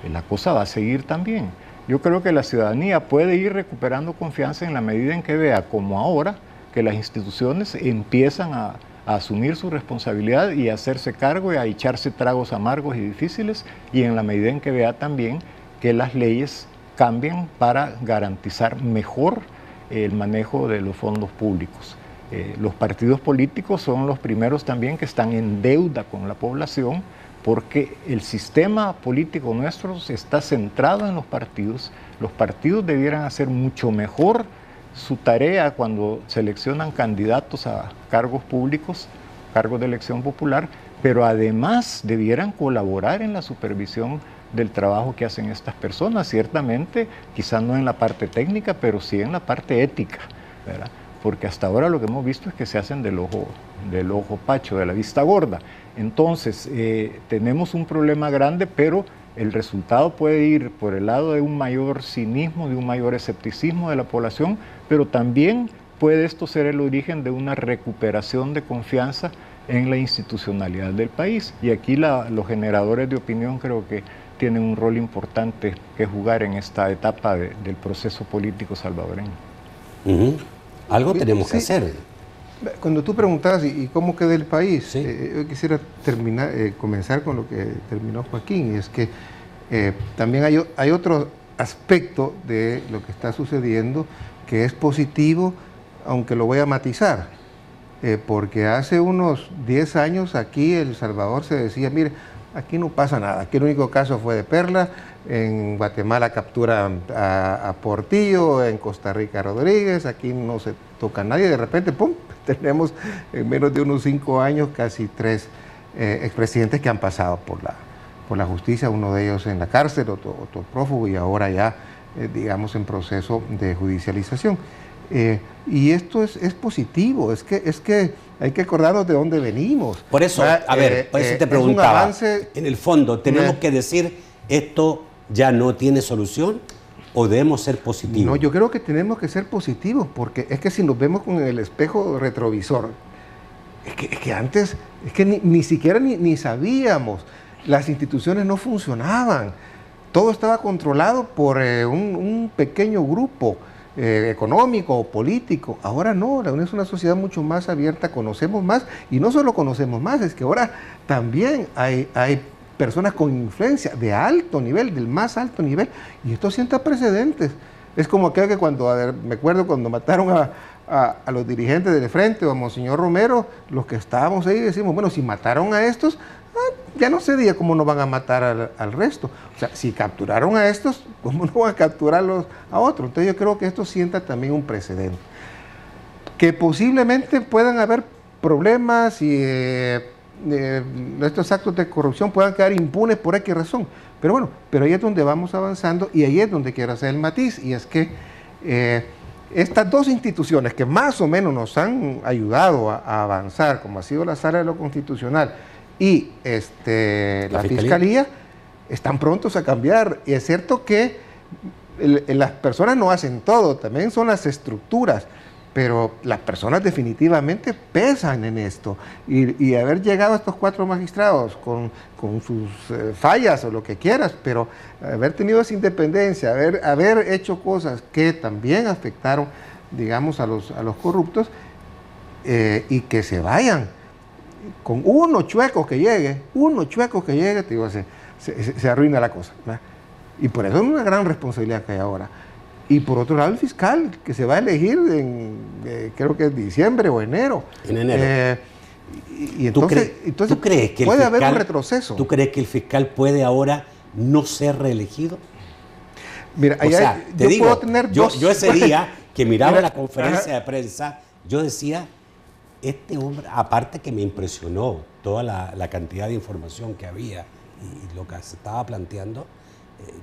Speaker 3: la cosa va a seguir también. Yo creo que la ciudadanía puede ir recuperando confianza en la medida en que vea, como ahora, que las instituciones empiezan a asumir su responsabilidad y a hacerse cargo y a echarse tragos amargos y difíciles, y en la medida en que vea también que las leyes cambian para garantizar mejor el manejo de los fondos públicos. Los partidos políticos son los primeros también que están en deuda con la población, porque el sistema político nuestro está centrado en los partidos. Los partidos debieran hacer mucho mejor su tarea cuando seleccionan candidatos a cargos públicos, cargos de elección popular, pero además debieran colaborar en la supervisión del trabajo que hacen estas personas, ciertamente, quizás no en la parte técnica, pero sí en la parte ética, ¿verdad? Porque hasta ahora lo que hemos visto es que se hacen del ojo pacho, de la vista gorda. Entonces, tenemos un problema grande, pero el resultado puede ir por el lado de un mayor cinismo, de un mayor escepticismo de la población, pero también puede esto ser el origen de una recuperación de confianza en la institucionalidad del país. Y aquí los generadores de opinión creo que tienen un rol importante que jugar en esta etapa del proceso político salvadoreño.
Speaker 1: Algo tenemos que hacer.
Speaker 2: Cuando tú preguntabas ¿y cómo queda el país? Yo quisiera comenzar con lo que terminó Joaquín, y es que también hay otro aspecto de lo que está sucediendo que es positivo, aunque lo voy a matizar, porque hace unos 10 años aquí en El Salvador se decía, mire, aquí no pasa nada, aquí el único caso fue de Perla, en Guatemala capturan a Portillo, en Costa Rica a Rodríguez, aquí no se toca a nadie, de repente, ¡pum!, tenemos en menos de unos 5 años casi 3 expresidentes que han pasado por la justicia, uno de ellos en la cárcel, otro prófugo, y ahora ya, digamos, en proceso de judicialización. Y esto es positivo, es que hay que acordarnos de dónde venimos.
Speaker 1: Por eso, por eso te preguntaba, en el fondo, ¿tenemos que decir esto ya no tiene solución o debemos ser positivos?
Speaker 2: No, yo creo que tenemos que ser positivos, porque es que si nos vemos con el espejo retrovisor, es que antes, es que ni siquiera ni sabíamos, las instituciones no funcionaban, todo estaba controlado por un pequeño grupo económico o político. Ahora no, la UNED es una sociedad mucho más abierta, conocemos más, y no solo conocemos más, es que ahora también hay personas con influencia de alto nivel, del más alto nivel, y esto sienta precedentes. Es como aquel que me acuerdo cuando mataron a los dirigentes del Frente o a Monseñor Romero, los que estábamos ahí decimos, bueno, si mataron a estos, ya no sé día cómo no van a matar al resto. O sea, si capturaron a estos, ¿cómo no van a capturarlos a otros? Entonces yo creo que esto sienta también un precedente. Que posiblemente puedan haber problemas y estos actos de corrupción puedan quedar impunes por X razón. Pero bueno, pero ahí es donde vamos avanzando, y ahí es donde quiero hacer el matiz, y es que estas dos instituciones que más o menos nos han ayudado a avanzar, como ha sido la Sala de lo Constitucional y la Fiscalía, están prontos a cambiar. Y es cierto que las personas no hacen todo, también son las estructuras, pero las personas definitivamente pesan en esto. Y haber llegado a estos 4 magistrados con sus fallas o lo que quieras, pero haber tenido esa independencia, haber hecho cosas que también afectaron digamos, a los corruptos y que se vayan. Con uno chueco que llegue, te digo, se arruina la cosa, ¿verdad? Y por eso es una gran responsabilidad que hay ahora. Y por otro lado, el fiscal, que se va a elegir en, creo que es diciembre o enero.
Speaker 1: En enero.
Speaker 2: Y entonces,
Speaker 1: ¿Tú crees que
Speaker 2: puede
Speaker 1: el fiscal,
Speaker 2: haber un retroceso.
Speaker 1: ¿Tú crees que el fiscal puede ahora no ser reelegido?
Speaker 2: Mira,
Speaker 1: o sea, te digo,
Speaker 2: puedo tener
Speaker 1: yo ese día que miraba
Speaker 2: Mira,
Speaker 1: la conferencia de prensa, yo decía, este hombre, aparte que me impresionó toda la cantidad de información que había y lo que se estaba planteando,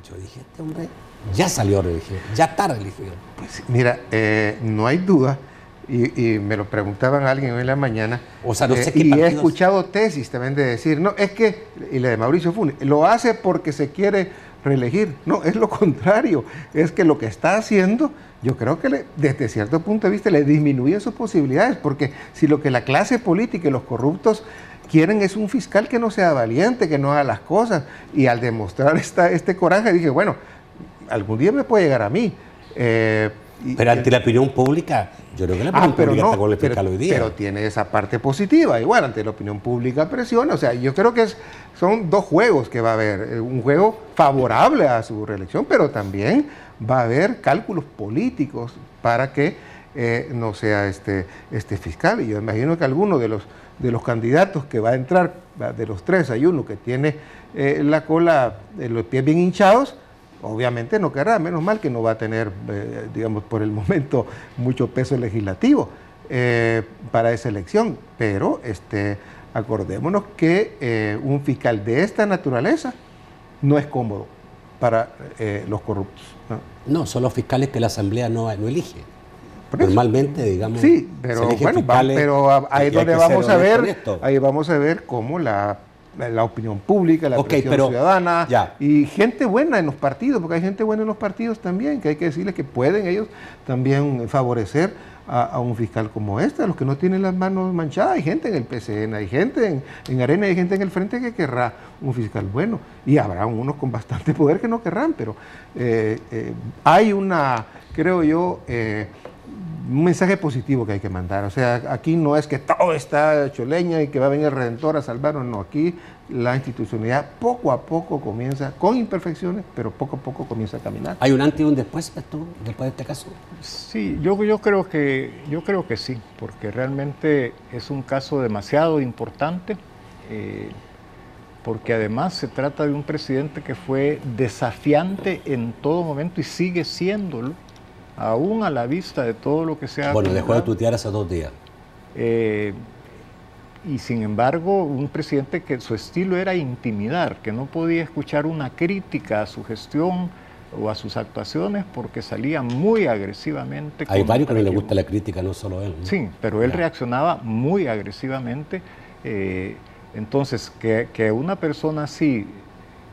Speaker 1: yo dije, este hombre ya salió reelegido, ya está reelegido.
Speaker 2: Pues mira, no hay duda, y me lo preguntaban a alguien hoy en la mañana,
Speaker 1: o sea, no sé qué
Speaker 2: y
Speaker 1: partidos...
Speaker 2: he escuchado tesis también de decir, no, es que, y la de Mauricio Funes, lo hace porque se quiere reelegir. No, es lo contrario, es que lo que está haciendo, yo creo que desde cierto punto de vista le disminuye sus posibilidades, porque si lo que la clase política y los corruptos quieren es un fiscal que no sea valiente, que no haga las cosas, y al demostrar este coraje dije, bueno, algún día me puede llegar a mí.
Speaker 1: Pero ante la opinión pública, yo creo que la opinión pública está con el fiscal hoy día.
Speaker 2: Pero tiene esa parte positiva, igual ante la opinión pública presiona, o sea, yo creo que son dos juegos que va a haber, un juego favorable a su reelección, pero también va a haber cálculos políticos para que no sea este fiscal, y yo imagino que alguno de los candidatos que va a entrar, de los tres hay uno que tiene la cola, los pies bien hinchados, obviamente no querrá, menos mal que no va a tener, digamos, por el momento mucho peso legislativo para esa elección, pero acordémonos que un fiscal de esta naturaleza no es cómodo para los corruptos.
Speaker 1: No, son los fiscales que la Asamblea no elige. Normalmente, digamos,
Speaker 2: sí, pero bueno, pero ahí es donde vamos a ver cómo la opinión pública, la presión ciudadana y gente buena en los partidos, porque hay gente buena en los partidos también, que hay que decirles que pueden ellos también favorecer a un fiscal como este, a los que no tienen las manos manchadas. Hay gente en el PCN, hay gente en Arena, hay gente en el Frente que querrá un fiscal bueno, y habrá unos con bastante poder que no querrán, pero hay creo yo, un mensaje positivo que hay que mandar. O sea, aquí no es que todo está hecho leña y que va a venir el Redentor a salvarnos, no, aquí la institucionalidad poco a poco comienza, con imperfecciones, pero poco a poco comienza a caminar.
Speaker 1: ¿Hay un antes y un después de este caso?
Speaker 3: Sí, yo creo que sí, porque realmente es un caso demasiado importante, porque además se trata de un presidente que fue desafiante en todo momento y sigue siéndolo, aún a la vista de todo lo que se ha...
Speaker 1: Bueno, dejó de tuitear hace 2 días.
Speaker 3: Y sin embargo, un presidente que su estilo era intimidar, que no podía escuchar una crítica a su gestión o a sus actuaciones porque salía muy agresivamente.
Speaker 1: Hay varios que no les gusta la crítica, no solo él, ¿no?
Speaker 3: Sí, pero él reaccionaba muy agresivamente. Entonces, que una persona así,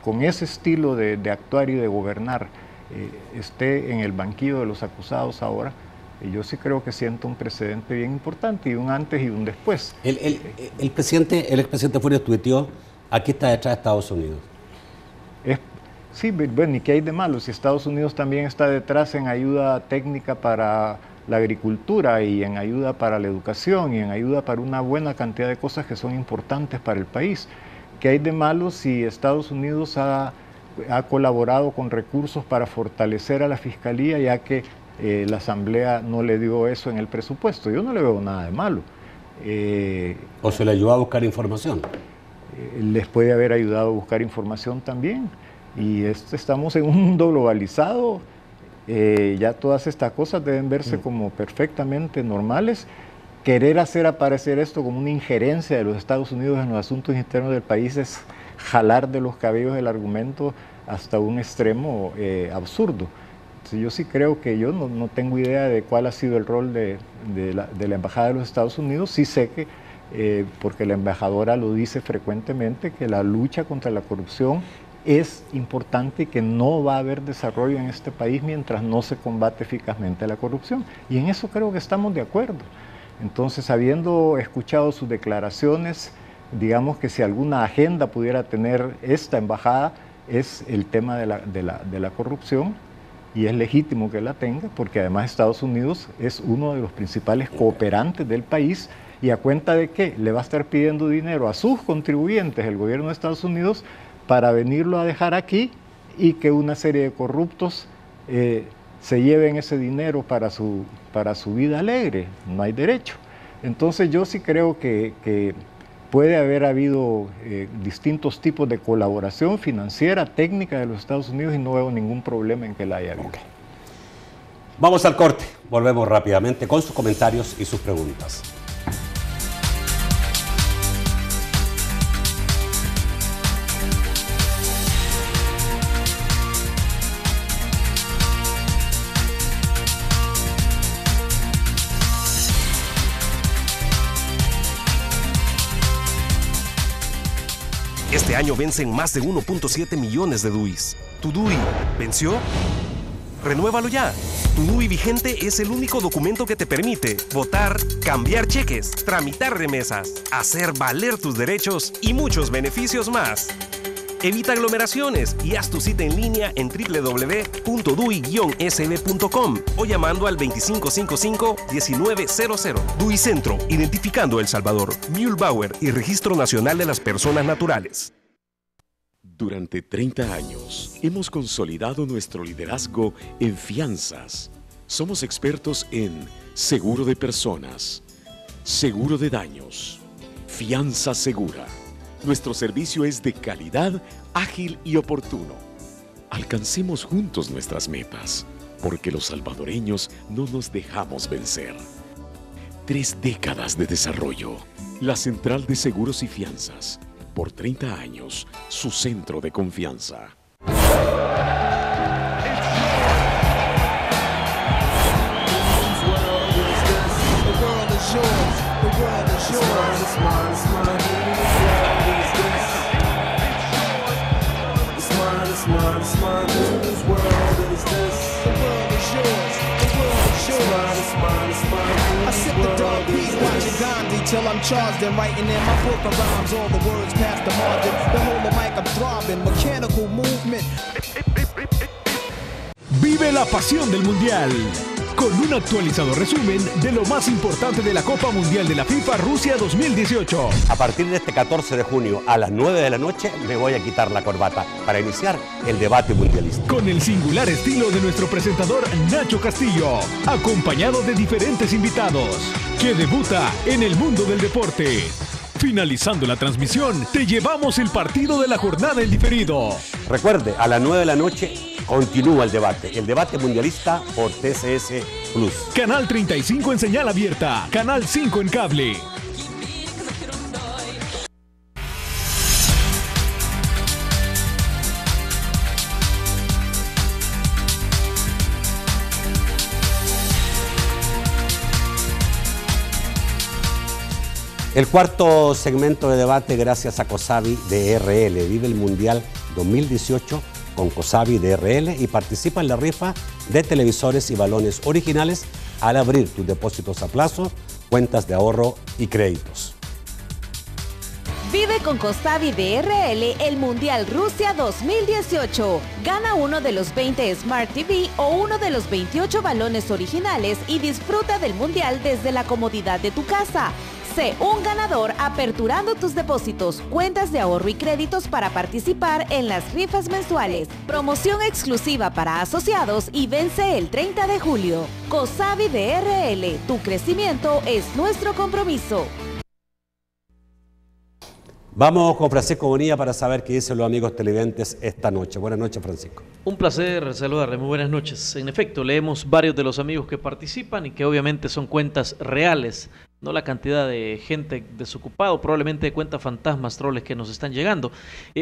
Speaker 3: con ese estilo de actuar y de gobernar, esté en el banquillo de los acusados ahora, yo sí creo que siento un precedente bien importante y un antes y un después.
Speaker 1: El expresidente Funes tuiteó, aquí está detrás de Estados Unidos.
Speaker 3: Sí, bueno, ¿y qué hay de malo? Si Estados Unidos también está detrás en ayuda técnica para la agricultura y en ayuda para la educación y en ayuda para una buena cantidad de cosas que son importantes para el país. ¿Qué hay de malo si Estados Unidos ha colaborado con recursos para fortalecer a la Fiscalía, ya que la Asamblea no le dio eso en el presupuesto? Yo no le veo nada de malo.
Speaker 1: ¿O se le ayudó a buscar información?
Speaker 3: Les puede haber ayudado a buscar información también. Y estamos en un mundo globalizado, ya todas estas cosas deben verse como perfectamente normales. Querer hacer aparecer esto como una injerencia de los Estados Unidos en los asuntos internos del país es jalar de los cabellos el argumento hasta un extremo absurdo. Entonces, yo sí creo que yo no tengo idea de cuál ha sido el rol de la Embajada de los Estados Unidos. Sí sé que, porque la embajadora lo dice frecuentemente, que la lucha contra la corrupción es importante y que no va a haber desarrollo en este país mientras no se combate eficazmente la corrupción. Y en eso creo que estamos de acuerdo. Entonces, habiendo escuchado sus declaraciones, digamos que si alguna agenda pudiera tener esta embajada es el tema de la corrupción, y es legítimo que la tenga, porque además Estados Unidos es uno de los principales cooperantes del país, y a cuenta de que le va a estar pidiendo dinero a sus contribuyentes, el gobierno de Estados Unidos, para venirlo a dejar aquí y que una serie de corruptos se lleven ese dinero para su vida alegre. No hay derecho. Entonces yo sí creo que puede haber habido distintos tipos de colaboración financiera, técnica de los Estados Unidos, y no veo ningún problema en que la haya habido.
Speaker 1: Okay. Vamos al corte, volvemos rápidamente con sus comentarios y sus preguntas.
Speaker 14: Este año vencen más de 1.7 millones de DUIs. ¿Tu DUI venció? Renuévalo ya. Tu DUI vigente es el único documento que te permite votar, cambiar cheques, tramitar remesas, hacer valer tus derechos y muchos beneficios más. Evita aglomeraciones y haz tu cita en línea en www.dui-sb.com o llamando al 2555-1900. DUI Centro, identificando El Salvador, Mühlbauer y Registro Nacional de las Personas Naturales.
Speaker 4: Durante 30 años hemos consolidado nuestro liderazgo en fianzas. Somos expertos en seguro de personas, seguro de daños, fianza segura. Nuestro servicio es de calidad, ágil y oportuno. Alcancemos juntos nuestras metas, porque los salvadoreños no nos dejamos vencer. 3 décadas de desarrollo. La Central de Seguros y Fianzas. Por 30 años, su centro de confianza.
Speaker 15: I sip the dark peace, watching Gandhi till I'm charged and writing in my book of rhymes. All the words past the margin. The whole the mic I'm throbbing, mechanical movement.
Speaker 12: Vive la pasión del Mundial con un actualizado resumen de lo más importante de la Copa Mundial de la FIFA Rusia 2018.
Speaker 1: A partir de este 14 de junio a las 9 de la noche me voy a quitar la corbata para iniciar el debate mundialista.
Speaker 12: Con el singular estilo de nuestro presentador Nacho Castillo, acompañado de diferentes invitados, que debuta en el mundo del deporte. Finalizando la transmisión, te llevamos el partido de la jornada en diferido.
Speaker 1: Recuerde, a las 9 de la noche continúa el debate mundialista por TCS Plus.
Speaker 12: Canal 35 en señal abierta, Canal 5 en cable.
Speaker 1: El cuarto segmento de debate gracias a Cosavi DRL. Vive el Mundial 2018 con Cosavi DRL y participa en la rifa de televisores y balones originales al abrir tus depósitos a plazo, cuentas de ahorro y créditos.
Speaker 13: Vive con Cosavi DRL el Mundial Rusia 2018. Gana uno de los 20 Smart TV o uno de los 28 balones originales y disfruta del Mundial desde la comodidad de tu casa. Sé un ganador aperturando tus depósitos, cuentas de ahorro y créditos para participar en las rifas mensuales. Promoción exclusiva para asociados y vence el 30 de julio. Cosavi DRL, tu crecimiento es nuestro compromiso.
Speaker 1: Vamos con Francisco Bonilla para saber qué dicen los amigos televidentes esta noche. Buenas noches, Francisco.
Speaker 16: Un placer saludarle, muy buenas noches. En efecto, leemos varios de los amigos que participan y que obviamente son cuentas reales, no la cantidad de gente desocupada, probablemente de cuentas fantasmas, troles que nos están llegando.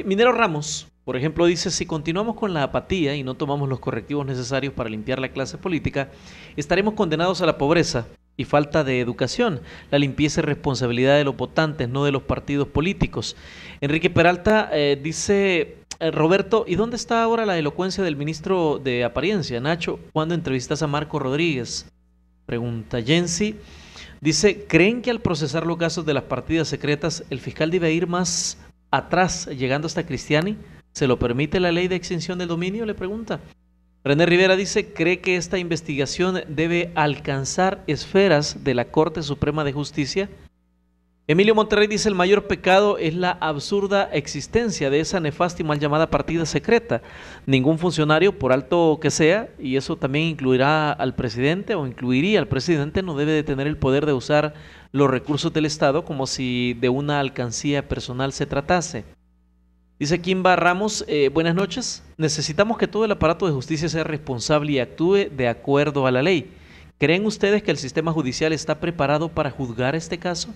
Speaker 16: Minero Ramos, por ejemplo, dice: si continuamos con la apatía y no tomamos los correctivos necesarios para limpiar la clase política, estaremos condenados a la pobreza y falta de educación. La limpieza es responsabilidad de los votantes, no de los partidos políticos. Enrique Peralta dice: Roberto, ¿y dónde está ahora la elocuencia del ministro de Apariencia, Nacho? ¿Cuándo entrevistas a Marco Rodríguez? Pregunta Jensi. Dice: ¿creen que al procesar los casos de las partidas secretas el fiscal debe ir más atrás, llegando hasta Cristiani? ¿Se lo permite la ley de extinción del dominio? Le pregunta. René Rivera dice, ¿cree que esta investigación debe alcanzar esferas de la Corte Suprema de Justicia? Emilio Monterrey dice, el mayor pecado es la absurda existencia de esa nefasta y mal llamada partida secreta. Ningún funcionario, por alto que sea, y eso también incluirá al presidente o incluiría al presidente, no debe de tener el poder de usar los recursos del Estado como si de una alcancía personal se tratase. Dice Kimba Ramos, buenas noches. Necesitamos que todo el aparato de justicia sea responsable y actúe de acuerdo a la ley. ¿Creen ustedes que el sistema judicial está preparado para juzgar este caso?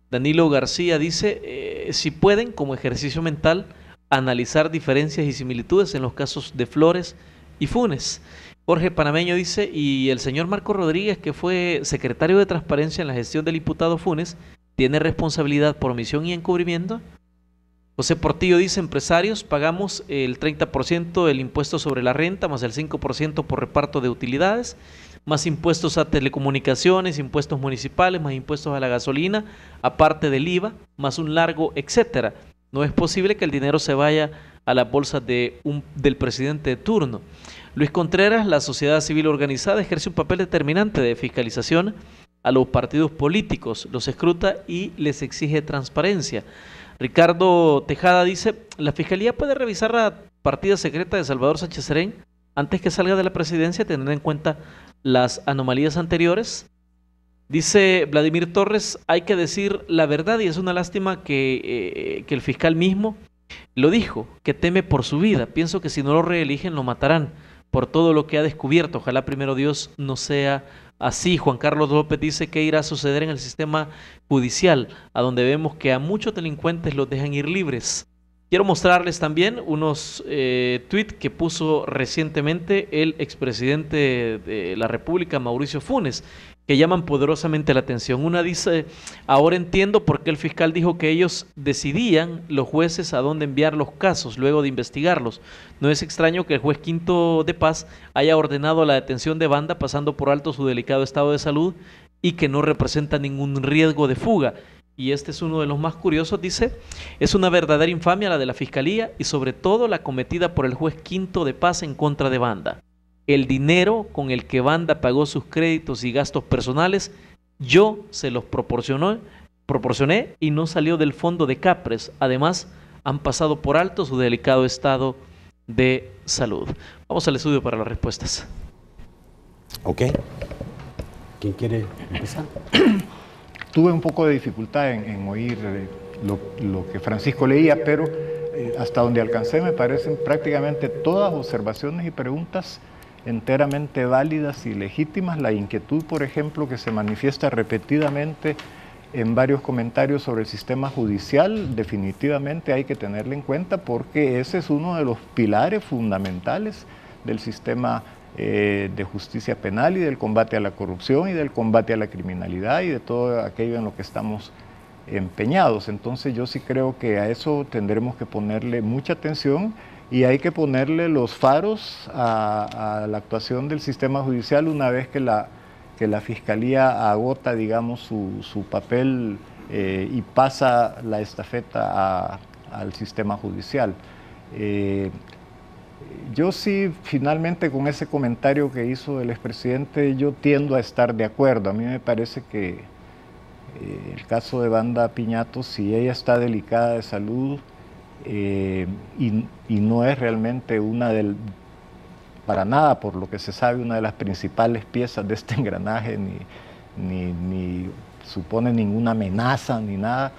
Speaker 16: Danilo García dice, si pueden, como ejercicio mental, analizar diferencias y similitudes en los casos de Flores y Funes. Jorge Panameño dice, y el señor Marco Rodríguez, que fue secretario de Transparencia en la gestión del imputado Funes, ¿tiene responsabilidad por omisión y encubrimiento? José Portillo dice, empresarios, pagamos el 30% del impuesto sobre la renta, más el 5% por reparto de utilidades, más impuestos a telecomunicaciones, impuestos municipales, más impuestos a la gasolina, aparte del IVA, más un largo etcétera. No es posible que el dinero se vaya a las bolsas del presidente de turno. Luis Contreras, la sociedad civil organizada ejerce un papel determinante de fiscalización a los partidos políticos, los escruta y les exige transparencia. Ricardo Tejada dice, la Fiscalía puede revisar la partida secreta de Salvador Sánchez Serén antes que salga de la presidencia, teniendo en cuenta las anomalías anteriores. Dice Vladimir Torres, hay que decir la verdad y es una lástima que el fiscal mismo lo dijo, que teme por su vida. Pienso que si no lo reeligen lo matarán por todo lo que ha descubierto. Ojalá primero Dios no sea así. Juan Carlos López dice, ¿qué irá a suceder en el sistema judicial, a donde vemos que a muchos delincuentes los dejan ir libres? Quiero mostrarles también unos tweets que puso recientemente el expresidente de la República, Mauricio Funes, que llaman poderosamente la atención. Una dice, ahora entiendo por qué el fiscal dijo que ellos decidían, los jueces, a dónde enviar los casos luego de investigarlos. No es extraño que el juez Quinto de Paz haya ordenado la detención de Banda pasando por alto su delicado estado de salud y que no representa ningún riesgo de fuga. Y este es uno de los más curiosos, dice, es una verdadera infamia la de la Fiscalía y sobre todo la cometida por el juez Quinto de Paz en contra de Banda. El dinero con el que Banda pagó sus créditos y gastos personales, yo se los proporcioné y no salió del fondo de Capres. Además, han pasado por alto su delicado estado de salud. Vamos al estudio para las respuestas.
Speaker 1: Ok. ¿Quién quiere empezar?
Speaker 3: Tuve un poco de dificultad en oír lo que Francisco leía, pero hasta donde alcancé me parecen prácticamente todas observaciones y preguntas enteramente válidas y legítimas. La inquietud, por ejemplo, que se manifiesta repetidamente en varios comentarios sobre el sistema judicial, definitivamente hay que tenerla en cuenta porque ese es uno de los pilares fundamentales del sistema de justicia penal y del combate a la corrupción y del combate a la criminalidad y de todo aquello en lo que estamos empeñados. Entonces yo sí creo que a eso tendremos que ponerle mucha atención y hay que ponerle los faros a la actuación del sistema judicial una vez que la Fiscalía agota, digamos, su papel y pasa la estafeta al sistema judicial. Yo sí, finalmente, con ese comentario que hizo el expresidente, yo tiendo a estar de acuerdo. A mí me parece que el caso de Banda Piñato, si ella está delicada de salud y no es realmente para nada, por lo que se sabe, una de las principales piezas de este engranaje, ni supone ninguna amenaza ni nada,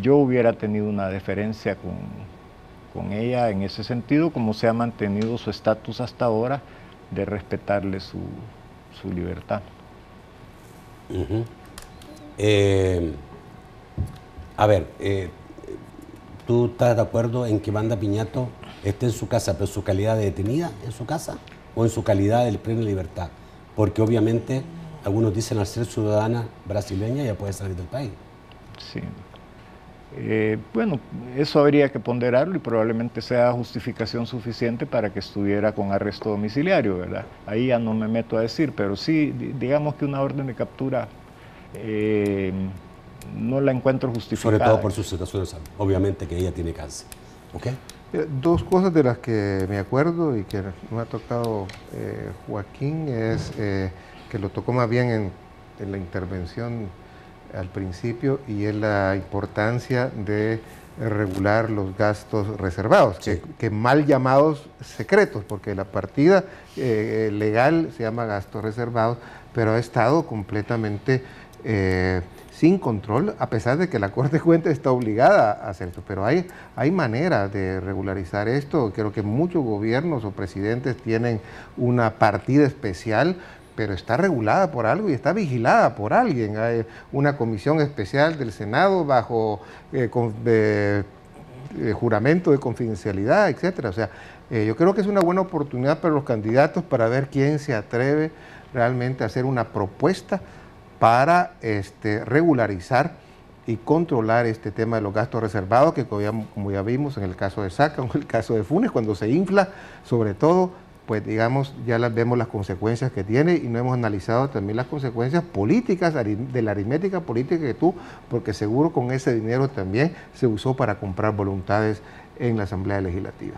Speaker 3: yo hubiera tenido una deferencia con ella en ese sentido, como se ha mantenido su estatus hasta ahora, de respetarle su libertad.
Speaker 1: A ver, ¿tú estás de acuerdo en que Banda Piñato esté en su casa, pero en su calidad de detenida en su casa o en su calidad de plena libertad? Porque obviamente algunos dicen, al ser ciudadana brasileña ya puede salir del país.
Speaker 3: Sí. Bueno, eso habría que ponderarlo y probablemente sea justificación suficiente para que estuviera con arresto domiciliario, ¿verdad? Ahí ya no me meto a decir, pero sí, digamos que una orden de captura no la encuentro justificada.
Speaker 1: Sobre todo por su situación de salud. Obviamente que ella tiene cáncer. ¿Ok?
Speaker 2: Dos cosas de las que me acuerdo y que nos ha tocado Joaquín es que lo tocó más bien en la intervención al principio, y es la importancia de regular los gastos reservados, sí, que mal llamados secretos, porque la partida legal se llama gastos reservados, pero ha estado completamente sin control, a pesar de que la Corte de Cuentas está obligada a hacer esto. Pero hay manera de regularizar esto. Creo que muchos gobiernos o presidentes tienen una partida especial, pero está regulada por algo y está vigilada por alguien. Hay una comisión especial del Senado bajo juramento de confidencialidad, etcétera. O sea, yo creo que es una buena oportunidad para los candidatos para ver quién se atreve realmente a hacer una propuesta para regularizar y controlar este tema de los gastos reservados, que como ya vimos en el caso de Saca o en el caso de Funes, cuando se infla, sobre todo, pues digamos, ya vemos las consecuencias que tiene, y no hemos analizado también las consecuencias políticas de la aritmética política que tuvo, porque seguro con ese dinero también se usó para comprar voluntades en la Asamblea Legislativa.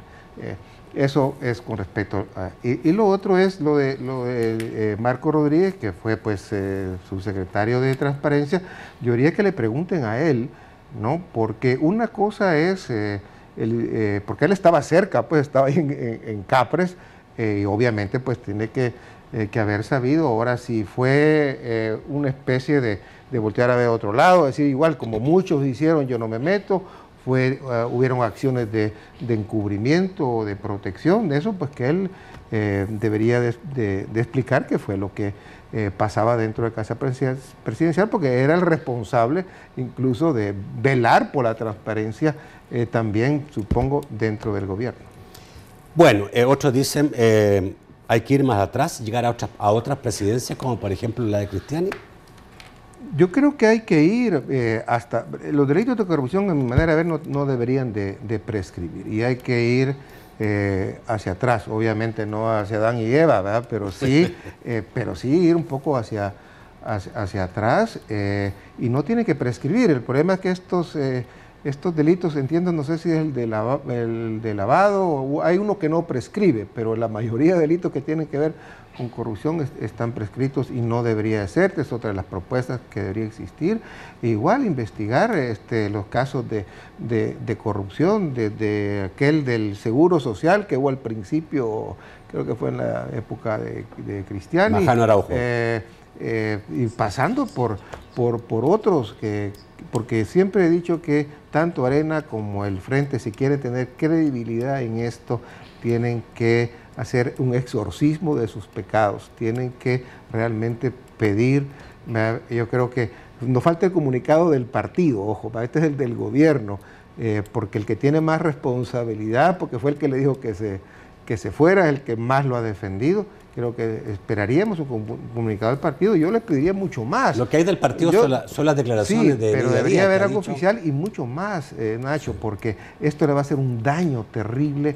Speaker 2: Eso es con respecto a... Y lo otro es lo de Marco Rodríguez, que fue pues subsecretario de Transparencia. Yo diría que le pregunten a él, ¿no? Porque una cosa es, porque él estaba cerca, pues estaba ahí en Capres, y obviamente pues tiene que haber sabido. Ahora, si fue una especie de voltear a ver a otro lado, decir igual como muchos hicieron, yo no me meto, hubieron acciones de encubrimiento o de protección, de eso pues que él debería de explicar qué fue lo que pasaba dentro de Casa Presidencial, porque era el responsable incluso de velar por la transparencia también, supongo, dentro del gobierno.
Speaker 1: Bueno, otros dicen hay que ir más atrás, llegar a otras presidencias, como por ejemplo la de Cristiani.
Speaker 2: Yo creo que hay que ir hasta... Los delitos de corrupción, en mi manera de ver, no deberían de prescribir, y hay que ir hacia atrás, obviamente no hacia Adán y Eva, ¿verdad? Pero sí ir un poco hacia atrás, y no tiene que prescribir. El problema es que estos delitos, entiendo, no sé si es el de lavado, o hay uno que no prescribe, pero la mayoría de delitos que tienen que ver con corrupción están prescritos y no debería de ser. Es otra de las propuestas que debería existir. Igual investigar los casos de corrupción, desde aquel del Seguro Social que hubo al principio, creo que fue en la época de Cristiani.
Speaker 1: Majano Araujo.
Speaker 2: Y pasando por otros, porque siempre he dicho que tanto Arena como el Frente, si quieren tener credibilidad en esto, tienen que hacer un exorcismo de sus pecados, tienen que realmente pedir. Yo creo que nos falta el comunicado del partido, ojo, este es el del gobierno, porque el que tiene más responsabilidad, porque fue el que le dijo que se fuera, el que más lo ha defendido. Creo que esperaríamos un comunicado del partido. Yo les pediría mucho más.
Speaker 1: Lo que hay del partido son las declaraciones
Speaker 2: sí, pero debería haber algo oficial y mucho más, Nacho, porque esto le va a hacer un daño terrible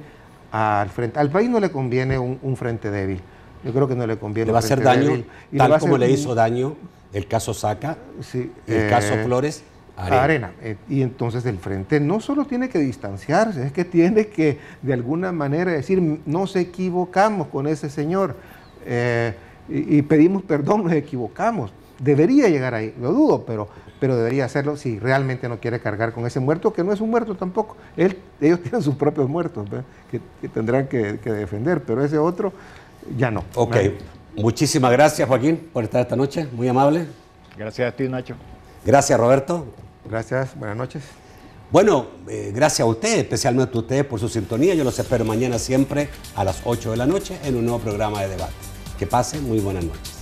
Speaker 2: al frente. Al país no le conviene un frente débil. Yo creo que no le conviene.
Speaker 1: Le va a hacer daño, tal como le hizo daño el caso Saca,
Speaker 2: sí,
Speaker 1: el caso Flores a Arena.
Speaker 2: Y entonces el frente no solo tiene que distanciarse, es que tiene que de alguna manera decir, nos equivocamos con ese señor y pedimos perdón, nos equivocamos. Debería llegar ahí, lo dudo, pero debería hacerlo si realmente no quiere cargar con ese muerto, que no es un muerto tampoco. Ellos tienen sus propios muertos, que tendrán que defender, pero ese otro ya no.
Speaker 1: Ok, muchísimas gracias, Joaquín, por estar esta noche, muy amable.
Speaker 3: Gracias a ti, Nacho.
Speaker 1: Gracias, Roberto.
Speaker 2: Gracias, buenas noches.
Speaker 1: Bueno, gracias a ustedes, especialmente a ustedes por su sintonía. Yo los espero mañana siempre a las 8 de la noche en un nuevo programa de debate. Que pasen muy buenas noches.